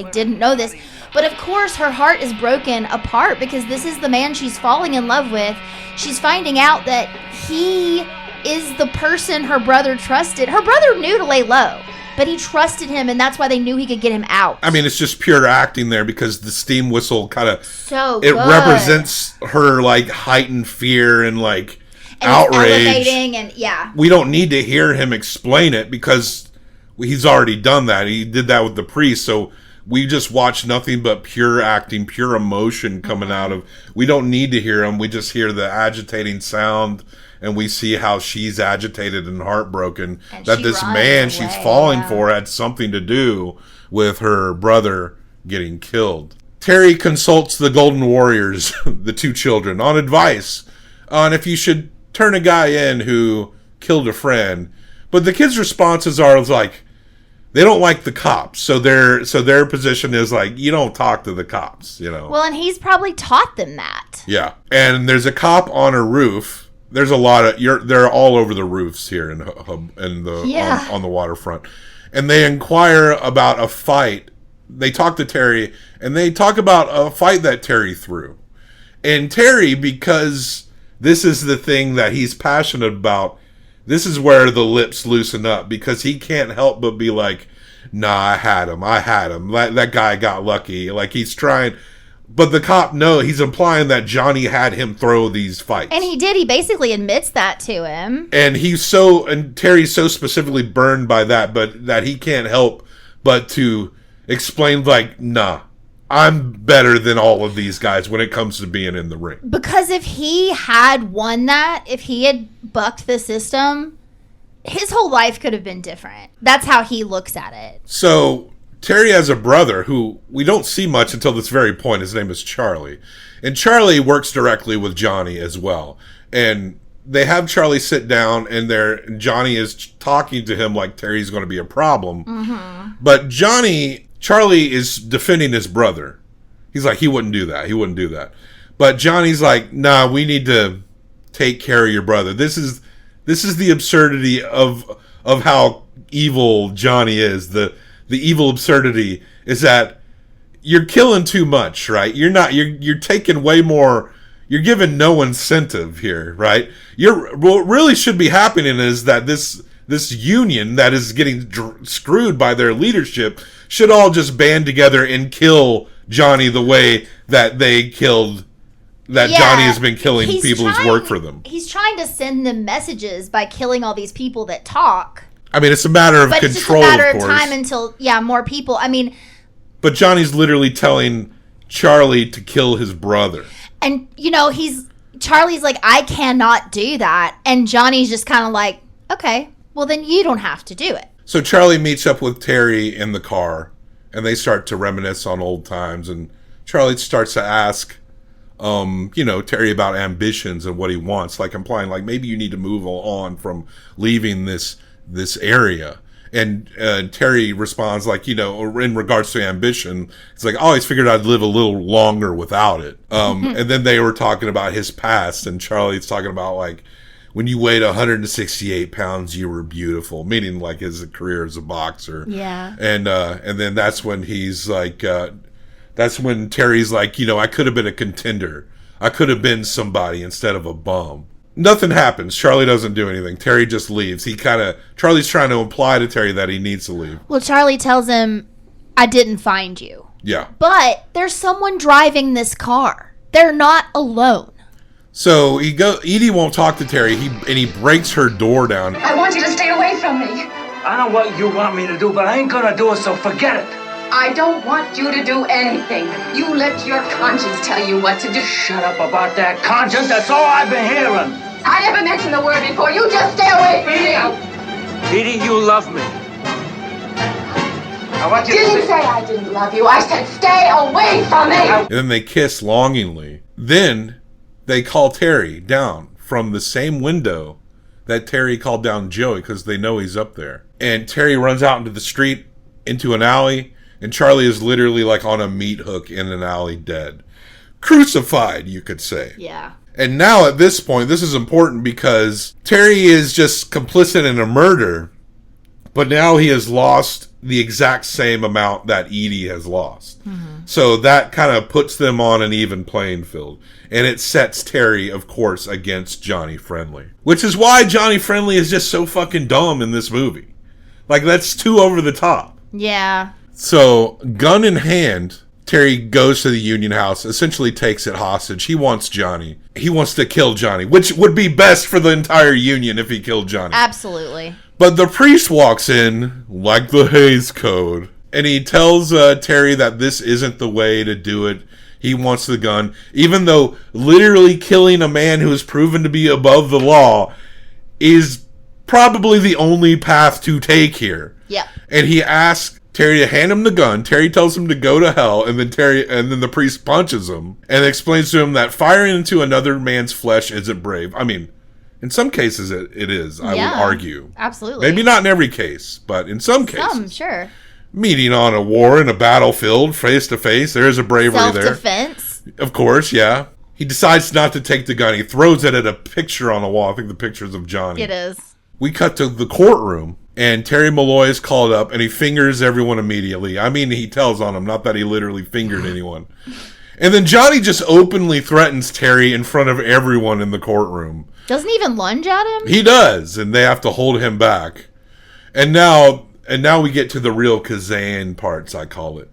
S8: But of course, her heart is broken apart because this is the man she's falling in love with. She's finding out that he is the person her brother trusted. Her brother knew to lay low, but he trusted him, and that's why they knew he could get him out.
S7: I mean, it's just pure acting there because the steam whistle kind of...
S8: So
S7: it
S8: good.
S7: represents her, like, heightened fear and, like, outrage.
S8: Elevating and, yeah.
S7: We don't need to hear him explain it because he's already done that. He did that with the priest, so... We just watch nothing but pure acting, pure emotion coming out of... We don't need to hear him. We just hear the agitating sound, and we see how she's agitated and heartbroken. And that this man she's falling for had something to do with her brother getting killed. Terry consults the Golden Warriors, the two children, on advice on if you should turn a guy in who killed a friend. But the kids' responses are like... They don't like the cops, so their position is like, you don't talk to the cops, you know.
S8: Well, and he's probably taught them that.
S7: Yeah, and there's a cop on a roof. There's a lot of they're all over the roofs here on the waterfront, and they inquire about a fight. They talk to Terry, and they talk about a fight that Terry threw, and Terry, because this is the thing that he's passionate about. This is where the lips loosen up because he can't help but be like, nah, I had him. That guy got lucky. Like he's trying, but the cop, no, he's implying that Johnny had him throw these fights.
S8: And he did. He basically admits that to him.
S7: And Terry's so specifically burned by that, but that he can't help but to explain like, nah, I'm better than all of these guys when it comes to being in the ring.
S8: Because if he had won that, if he had bucked the system, his whole life could have been different. That's how he looks at it.
S7: So Terry has a brother who we don't see much until this very point. His name is Charlie. And Charlie works directly with Johnny as well. And they have Charlie sit down and Johnny is talking to him like Terry's going to be a problem. Mm-hmm. But Charlie is defending his brother. He's like, he wouldn't do that. But Johnny's like, nah, we need to take care of your brother. This is the absurdity of how evil Johnny is. The evil absurdity is that you're killing too much, right? You're taking way more. You're giving no incentive here, right? What really should be happening is that this union that is getting screwed by their leadership should all just band together and kill Johnny the way that Johnny has been killing people who's worked for them.
S8: He's trying to send them messages by killing all these people that talk.
S7: I mean, it's a matter of control,
S8: it's just a matter of time until, more people. I mean...
S7: But Johnny's literally telling Charlie to kill his brother.
S8: And, Charlie's like, I cannot do that. And Johnny's just kind of like, okay, well, then you don't have to do it.
S7: So Charlie meets up with Terry in the car, and they start to reminisce on old times. And Charlie starts to ask, Terry about ambitions and what he wants, like implying, like maybe you need to move on from leaving this area. And Terry responds, like, in regards to ambition, it's like, I always figured I'd live a little longer without it. And then they were talking about his past, and Charlie's talking about like, when you weighed 168 pounds, you were beautiful, meaning like his career as a boxer.
S8: Yeah.
S7: And then that's when he's like, that's when Terry's like, I could have been a contender. I could have been somebody instead of a bum. Nothing happens. Charlie doesn't do anything. Terry just leaves. Charlie's trying to imply to Terry that he needs to leave.
S8: Well, Charlie tells him, I didn't find you.
S7: Yeah.
S8: But there's someone driving this car. They're not alone.
S7: So Edie won't talk to Terry, and he breaks her door down.
S14: I want you to stay away from me.
S15: I know what you want me to do, but I ain't gonna do it, so forget it.
S14: I don't want you to do anything. You let your conscience tell you what to do.
S15: Shut up about that conscience, that's all I've been hearing.
S14: I never mentioned the word before. You just stay away from me.
S15: Edie, you love me. I want you to
S14: Didn't say I didn't love you. I said stay away from me.
S7: And then they kiss longingly. Then they call Terry down from the same window that Terry called down Joey because they know he's up there. And Terry runs out into the street, into an alley, and Charlie is literally like on a meat hook in an alley dead. Crucified, you could say.
S8: Yeah.
S7: And now at this point, this is important because Terry is just complicit in a murder, but now he has lost the exact same amount that Edie has lost. So that kind of puts them on an even playing field. And it sets Terry, of course, against Johnny Friendly. Which is why Johnny Friendly is just so fucking dumb in this movie. Like, that's too over the top.
S8: Yeah.
S7: So, gun in hand, Terry goes to the Union House, essentially takes it hostage. He wants Johnny. He wants to kill Johnny, which would be best for the entire Union if he killed Johnny.
S8: Absolutely.
S7: But the priest walks in, like the Hays Code, and he tells Terry that this isn't the way to do it. He wants the gun, even though literally killing a man who is proven to be above the law is probably the only path to take here.
S8: Yeah.
S7: And he asks Terry to hand him the gun. Terry tells him to go to hell, and then the priest punches him and explains to him that firing into another man's flesh isn't brave. I mean, in some cases it is, I would argue.
S8: Absolutely.
S7: Maybe not in every case, but in some cases.
S8: Some, sure.
S7: Meeting on a war in a battlefield, face to face, there is a bravery there.
S8: Self-defense.
S7: Of course, yeah. He decides not to take the gun. He throws it at a picture on the wall. I think the picture's of Johnny.
S8: It is.
S7: We cut to the courtroom, and Terry Malloy is called up, and he fingers everyone immediately. I mean, he tells on them, not that he literally fingered anyone. And then Johnny just openly threatens Terry in front of everyone in the courtroom.
S8: Doesn't even lunge at him?
S7: He does, and they have to hold him back. And now we get to the real Kazan parts, I call it,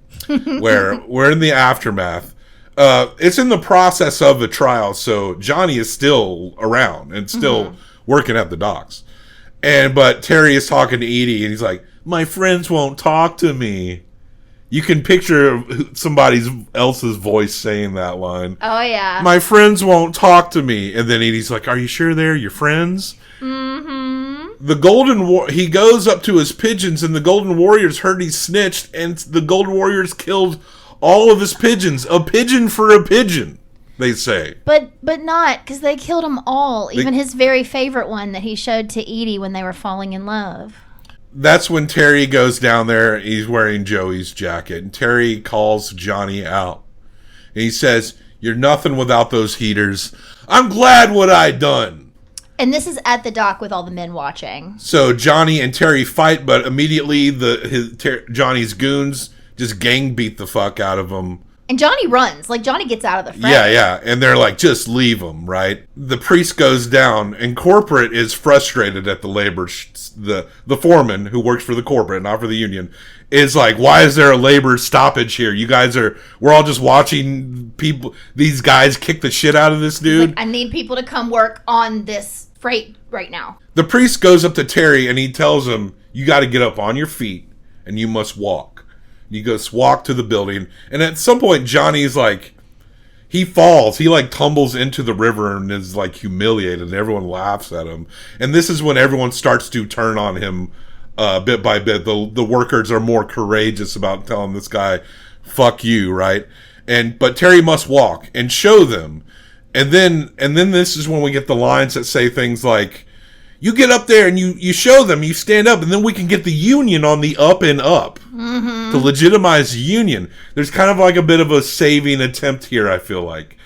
S7: where we're in the aftermath. It's in the process of a trial, so Johnny is still around and still working at the docks. But Terry is talking to Edie, and he's like, "My friends won't talk to me." You can picture somebody else's voice saying that line.
S8: Oh, yeah.
S7: "My friends won't talk to me." And then Edie's like, "Are you sure they're your friends?" He goes up to his pigeons, and the Golden Warriors heard he snitched, and the Golden Warriors killed all of his pigeons. A pigeon for a pigeon, they say.
S8: But not, because they killed them all. Even his very favorite one that he showed to Edie when they were falling in love.
S7: That's when Terry goes down there. He's wearing Joey's jacket, and Terry calls Johnny out. And he says, "You're nothing without those heaters. I'm glad what I done."
S8: And this is at the dock with all the men watching.
S7: So Johnny and Terry fight, but immediately Johnny's goons just gang beat the fuck out of him.
S8: And Johnny runs. Like, Johnny gets out of the fray.
S7: Yeah. And they're like, "Just leave him," right? The priest goes down, and corporate is frustrated at the labor. The foreman, who works for the corporate, not for the union, is like, "Why is there a labor stoppage here? We're all just watching these guys kick the shit out of this dude."
S8: Like, I need people to come work on this freight right now.
S7: The priest goes up to Terry, and he tells him, "You got to get up on your feet, and you must walk." He goes, "Walk to the building." And at some point, Johnny's like, he falls. He like tumbles into the river and is like humiliated, and everyone laughs at him. And this is when everyone starts to turn on him bit by bit. The workers are more courageous about telling this guy, "Fuck you," right? But Terry must walk and show them. And then this is when we get the lines that say things like, "You get up there and you show them, you stand up, and then we can get the union on the up and up." To legitimize the union. There's kind of like a bit of a saving attempt here, I feel like.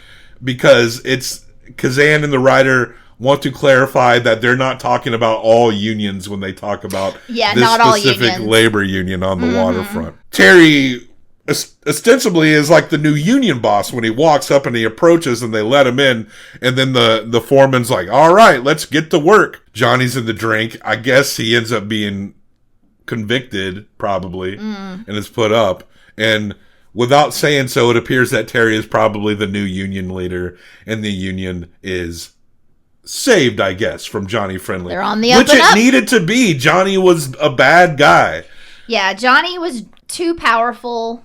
S7: Because it's Kazan and the writer want to clarify that they're not talking about all unions when they talk about this specific labor union on the waterfront. Terry ostensibly is like the new union boss when he walks up and he approaches and they let him in, and then the foreman's like, "All right, let's get to work." Johnny's in the drink. I guess he ends up being convicted, probably, and is put up. And without saying so, it appears that Terry is probably the new union leader, and the union is saved, I guess, from Johnny Friendly.
S8: They're on the up
S7: which
S8: and
S7: it
S8: up.
S7: needed to be. Johnny was a bad guy.
S8: Yeah, Johnny was too powerful.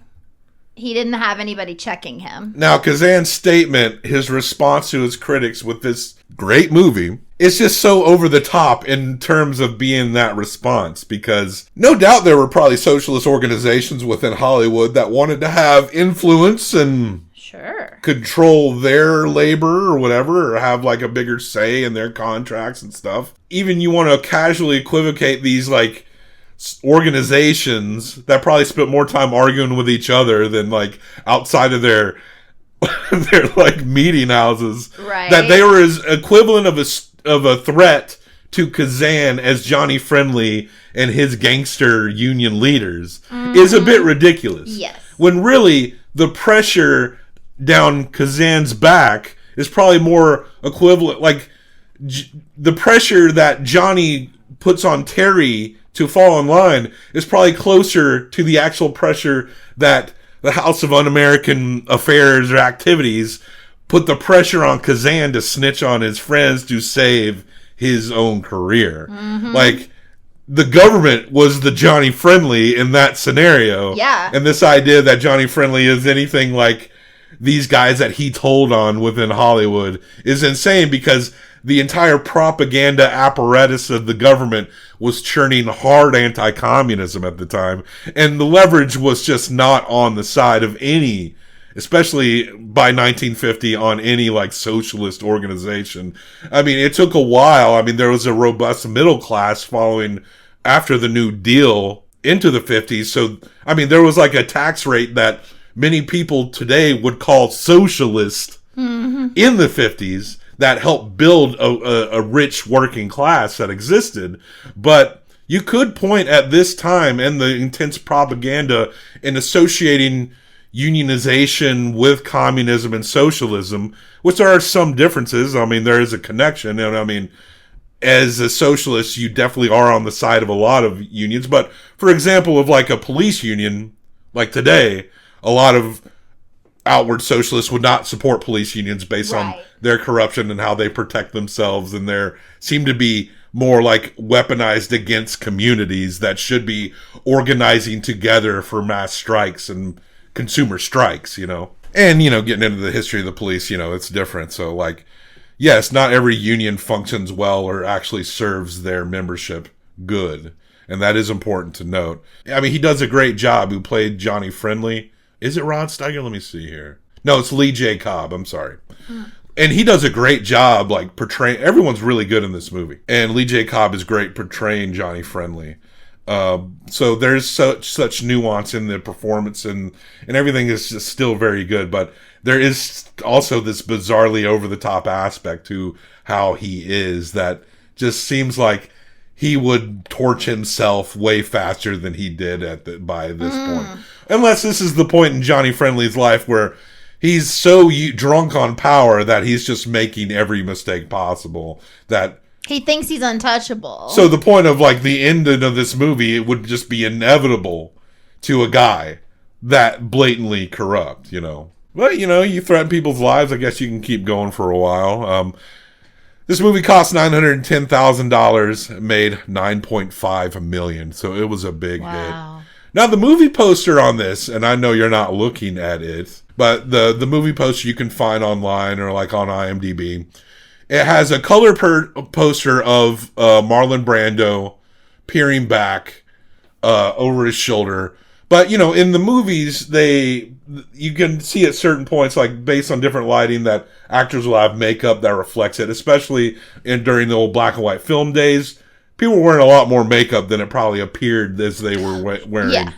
S8: He didn't have anybody checking him.
S7: Now, Kazan's statement, his response to his critics with this great movie, is just so over the top in terms of being that response, because no doubt there were probably socialist organizations within Hollywood that wanted to have influence and control their labor or whatever, or have like a bigger say in their contracts and stuff. Even you want to casually equivocate these like organizations that probably spent more time arguing with each other than like outside of their like meeting houses,
S8: right?
S7: That they were as equivalent of a threat to Kazan as Johnny Friendly and his gangster union leaders is a bit ridiculous.
S8: Yes.
S7: When really the pressure down Kazan's back is probably more equivalent, like the pressure that Johnny puts on Terry to fall in line is probably closer to the actual pressure that the House of Un-American Affairs or Activities put the pressure on Kazan to snitch on his friends to save his own career. Like, the government was the Johnny Friendly in that scenario.
S8: Yeah.
S7: And this idea that Johnny Friendly is anything like these guys that he told on within Hollywood is insane, because the entire propaganda apparatus of the government was churning hard anti-communism at the time. And the leverage was just not on the side of any, especially by 1950, on any like socialist organization. I mean, it took a while. I mean, there was a robust middle class following after the New Deal into the 50s. So, I mean, there was like a tax rate that many people today would call socialist in the 50s that helped build a rich working class that existed. But you could point at this time and the intense propaganda in associating unionization with communism and socialism, which there are some differences. I mean, there is a connection. And I mean, as a socialist, you definitely are on the side of a lot of unions. But for example, of like a police union, like today, a lot of outward socialists would not support police unions based on their corruption and how they protect themselves, and they seem to be more like weaponized against communities that should be organizing together for mass strikes and consumer strikes, you know. And, you know, getting into the history of the police, you know, it's different. So, like, yes, not every union functions well or actually serves their membership good. And that is important to note. I mean, he does a great job. Who played Johnny Friendly? Is it Rod Steiger? Let me see here. No, it's Lee J. Cobb. I'm sorry. And he does a great job, like, portraying... Everyone's really good in this movie. And Lee J. Cobb is great portraying Johnny Friendly. So there's such nuance in the performance, and everything is just still very good. But there is also this bizarrely over-the-top aspect to how he is that just seems like he would torch himself way faster than he did by this point. Unless this is the point in Johnny Friendly's life where he's so drunk on power that he's just making every mistake possible. That
S8: he thinks he's untouchable.
S7: So the point of like the ending of this movie, it would just be inevitable to a guy that blatantly corrupt, you know. But, you know, you threaten people's lives, I guess you can keep going for a while. This movie cost $910,000, made $9.5 million, so it was a big hit. Now, the movie poster on this, and I know you're not looking at it, but the movie poster you can find online or like on IMDb, it has a color poster of Marlon Brando peering back over his shoulder. But, you know, in the movies, you can see at certain points, like based on different lighting, that actors will have makeup that reflects it, especially during the old black and white film days. People were wearing a lot more makeup than it probably appeared as they were wearing,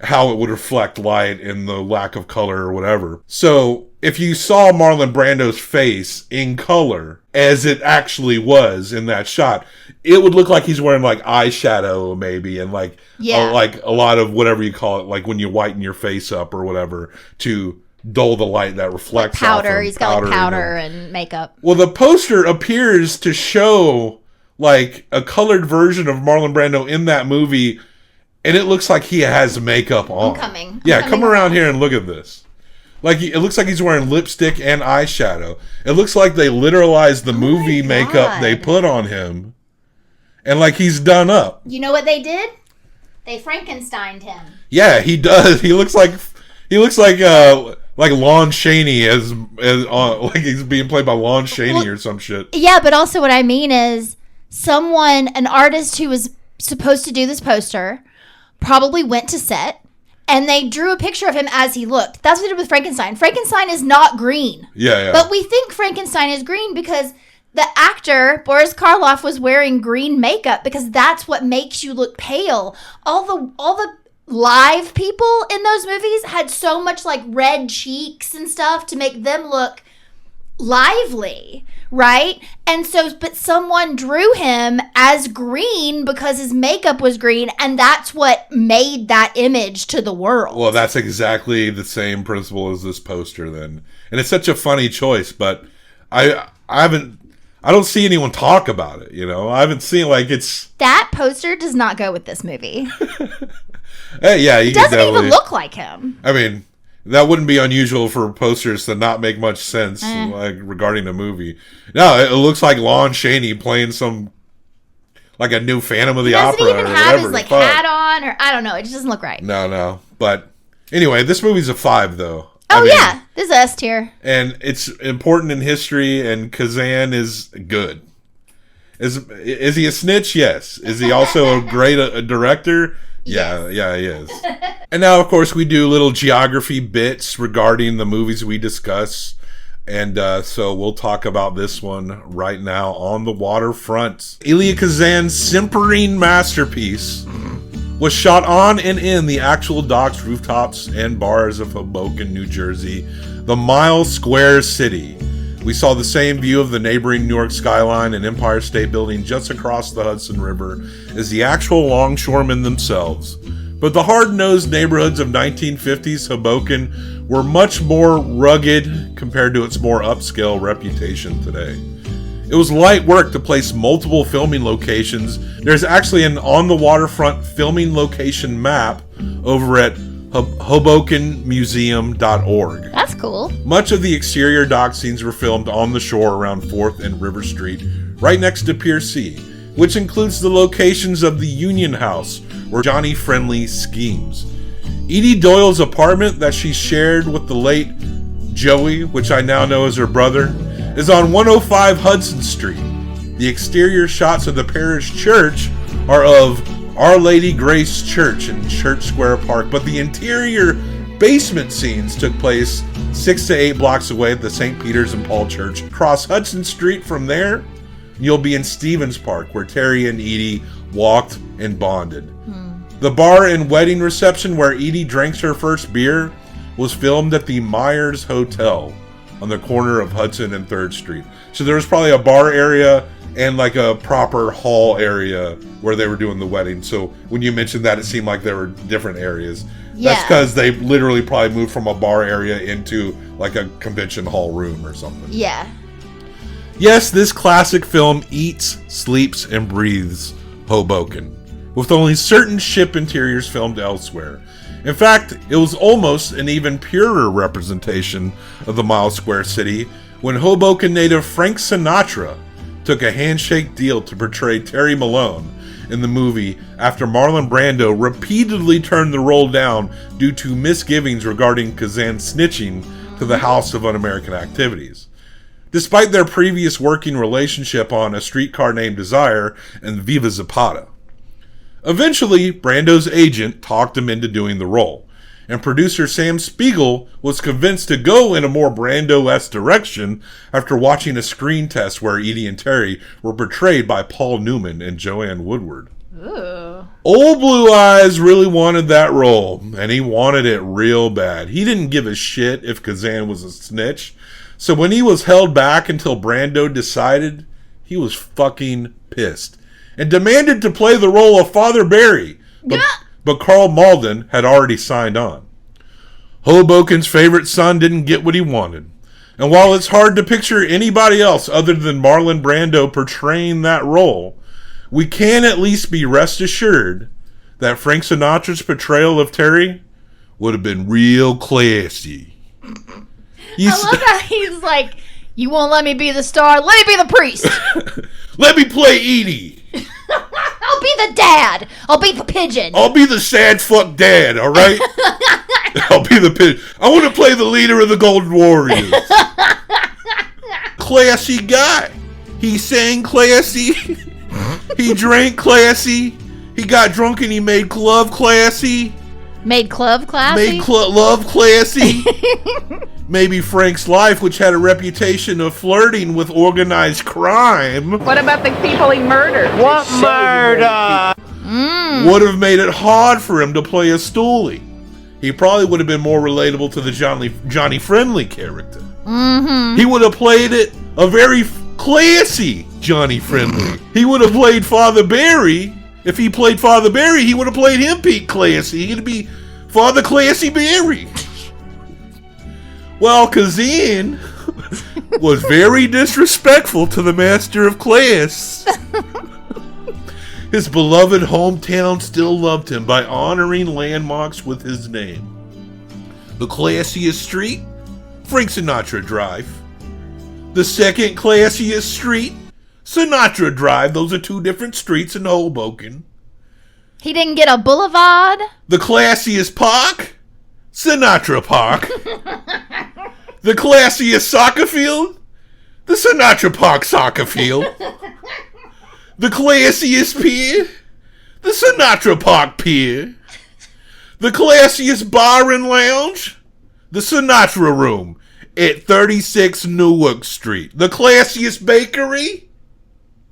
S7: how it would reflect light and the lack of color or whatever. So if you saw Marlon Brando's face in color as it actually was in that shot, it would look like he's wearing like eyeshadow maybe, and like like a lot of whatever you call it, like when you whiten your face up or whatever to dull the light that reflects
S8: like powder.
S7: He's
S8: got like powder and makeup.
S7: Well, the poster appears to show like a colored version of Marlon Brando in that movie, and it looks like he has makeup on.
S8: I'm
S7: come around here and look at this. Like, it looks like he's wearing lipstick and eyeshadow. It looks like they literalized the movie makeup they put on him, and like he's done up.
S8: You know what they did? They Frankensteined him.
S7: Yeah, he does. He looks like He looks like Lon Chaney as like he's being played by Lon Chaney or some shit.
S8: Yeah, but also what I mean is an artist who was supposed to do this poster probably went to set and they drew a picture of him as he looked. That's what they did with Frankenstein. Frankenstein is not green.
S7: Yeah.
S8: But we think Frankenstein is green because the actor, Boris Karloff, was wearing green makeup because that's what makes you look pale. All the live people in those movies had so much like red cheeks and stuff to make them look lively, right? And so, but someone drew him as green because his makeup was green, and that's what made that image to the world.
S7: Well, that's exactly the same principle as this poster then. And it's such a funny choice, but I don't see anyone talk about it, you know? I haven't seen
S8: that poster does not go with this movie.
S7: Hey, yeah,
S8: it doesn't even look like him.
S7: I mean, that wouldn't be unusual for posters to not make much sense regarding the movie. No, it looks like Lon Chaney playing like a new Phantom of the Opera.
S8: He doesn't even have his hat on, or I don't know. It just doesn't look right.
S7: No. But anyway, this movie's a 5, though.
S8: Oh, yeah. This is S tier.
S7: And it's important in history, and Kazan is good. Is he a snitch? Yes. Is he also a great director? Yeah, he is. And now, of course, we do little geography bits regarding the movies we discuss. And so we'll talk about this one right now on the Waterfront. Elia Kazan's simpering masterpiece was shot on and in the actual docks, rooftops, and bars of Hoboken, New Jersey, the Mile Square City. We saw the same view of the neighboring New York skyline and Empire State Building just across the Hudson River as the actual longshoremen themselves. But the hard-nosed neighborhoods of 1950s Hoboken were much more rugged compared to its more upscale reputation today. It was light work to place multiple filming locations. There's actually an on-the-waterfront filming location map over at HobokenMuseum.org.
S8: That's cool.
S7: Much of the exterior dock scenes were filmed on the shore around 4th and River Street, right next to Pier C, which includes the locations of the Union House, where Johnny Friendly schemes. Edie Doyle's apartment that she shared with the late Joey, which I now know as her brother, is on 105 Hudson Street. The exterior shots of the parish church are of Our Lady Grace Church in Church Square Park, but the interior basement scenes took place 6 to 8 blocks away at the St. Peter's and Paul Church. Cross Hudson Street from there, you'll be in Stevens Park, where Terry and Edie walked and bonded. The bar and wedding reception where Edie drinks her first beer was filmed at the Myers Hotel on the corner of Hudson and 3rd Street. So there was probably a bar area and like a proper hall area where they were doing the wedding. So when you mentioned that, it seemed like there were different areas. Yeah. That's because they literally probably moved from a bar area into like a convention hall room or something.
S8: Yeah.
S7: Yes, this classic film eats, sleeps, and breathes Hoboken, with only certain ship interiors filmed elsewhere. In fact, it was almost an even purer representation of the Mile Square City when Hoboken native Frank Sinatra took a handshake deal to portray Terry Malone in the movie after Marlon Brando repeatedly turned the role down due to misgivings regarding Kazan snitching to the House of Un-American Activities. Despite their previous working relationship on A Streetcar Named Desire and Viva Zapata. Eventually, Brando's agent talked him into doing the role, and producer Sam Spiegel was convinced to go in a more Brando-esque direction after watching a screen test where Edie and Terry were portrayed by Paul Newman and Joanne Woodward.
S8: Ooh.
S7: Old Blue Eyes really wanted that role, and he wanted it real bad. He didn't give a shit if Kazan was a snitch, so when he was held back until Brando decided, he was fucking pissed and demanded to play the role of Father Barry, but Carl Malden had already signed on. Hoboken's favorite son didn't get what he wanted, and while it's hard to picture anybody else other than Marlon Brando portraying that role, we can at least be rest assured that Frank Sinatra's portrayal of Terry would have been real classy.
S8: I love how he's like, you won't let me be the star, let me be the priest.
S7: Let me play Edie.
S8: I'll be the dad. I'll be the pigeon.
S7: I'll be the sad fuck dad, all right? I'll be the pitch. I want to play the leader of the Golden Warriors. Classy guy. He sang classy. He drank classy. He got drunk and he made love classy.
S8: Made club classy?
S7: Made love classy. Maybe Frank's life, which had a reputation of flirting with organized crime.
S19: What about the people he murdered?
S16: What murder?
S7: Would have made it hard for him to play a stoolie. He probably would have been more relatable to the Johnny Friendly character. He would have played it a very classy Johnny Friendly. He would have played Father Barry. If he played Father Barry, he would have played him Pete Classy. He'd be Father Classy Barry. Well, Kazan was very disrespectful to the master of class. His beloved hometown still loved him by honoring landmarks with his name. The classiest street, Frank Sinatra Drive. The second classiest street, Sinatra Drive. Those are two different streets in Hoboken.
S8: He didn't get a boulevard?
S7: The classiest park, Sinatra Park. The classiest soccer field, the Sinatra Park soccer field. The classiest pier, the Sinatra Park pier. The classiest bar and lounge, the Sinatra Room at 36 Newark Street. The classiest bakery,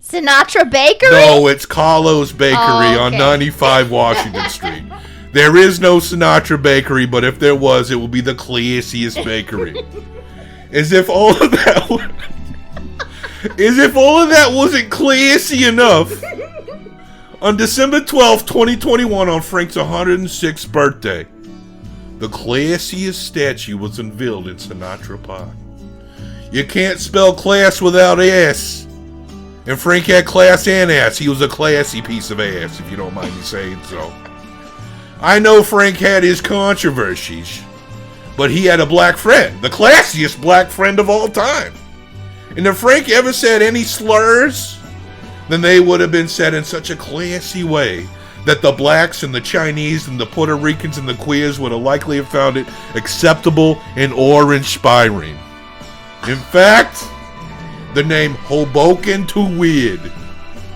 S8: Sinatra Bakery?
S7: no, it's Carlo's Bakery on
S8: okay.
S7: 95 Washington Street. There is no Sinatra Bakery, but if there was, it would be the classiest bakery. As if all of that wasn't classy enough. On December 12th, 2021, on Frank's 106th birthday, the classiest statue was unveiled in Sinatra Park. You can't spell class without ass. And Frank had class and ass. He was a classy piece of ass, if you don't mind me saying so. I know Frank had his controversies, but he had a black friend, the classiest black friend of all time. And if Frank ever said any slurs, then they would have been said in such a classy way that the blacks and the Chinese and the Puerto Ricans and the queers would have likely have found it acceptable and awe-inspiring. In fact, the name Hoboken too weird.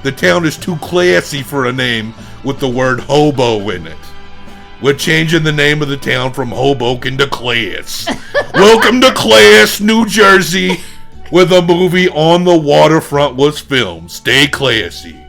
S7: The town is too classy for a name with the word hobo in it. We're changing the name of the town from Hoboken to Class. Welcome to Class, New Jersey, where the movie On the Waterfront was filmed. Stay classy.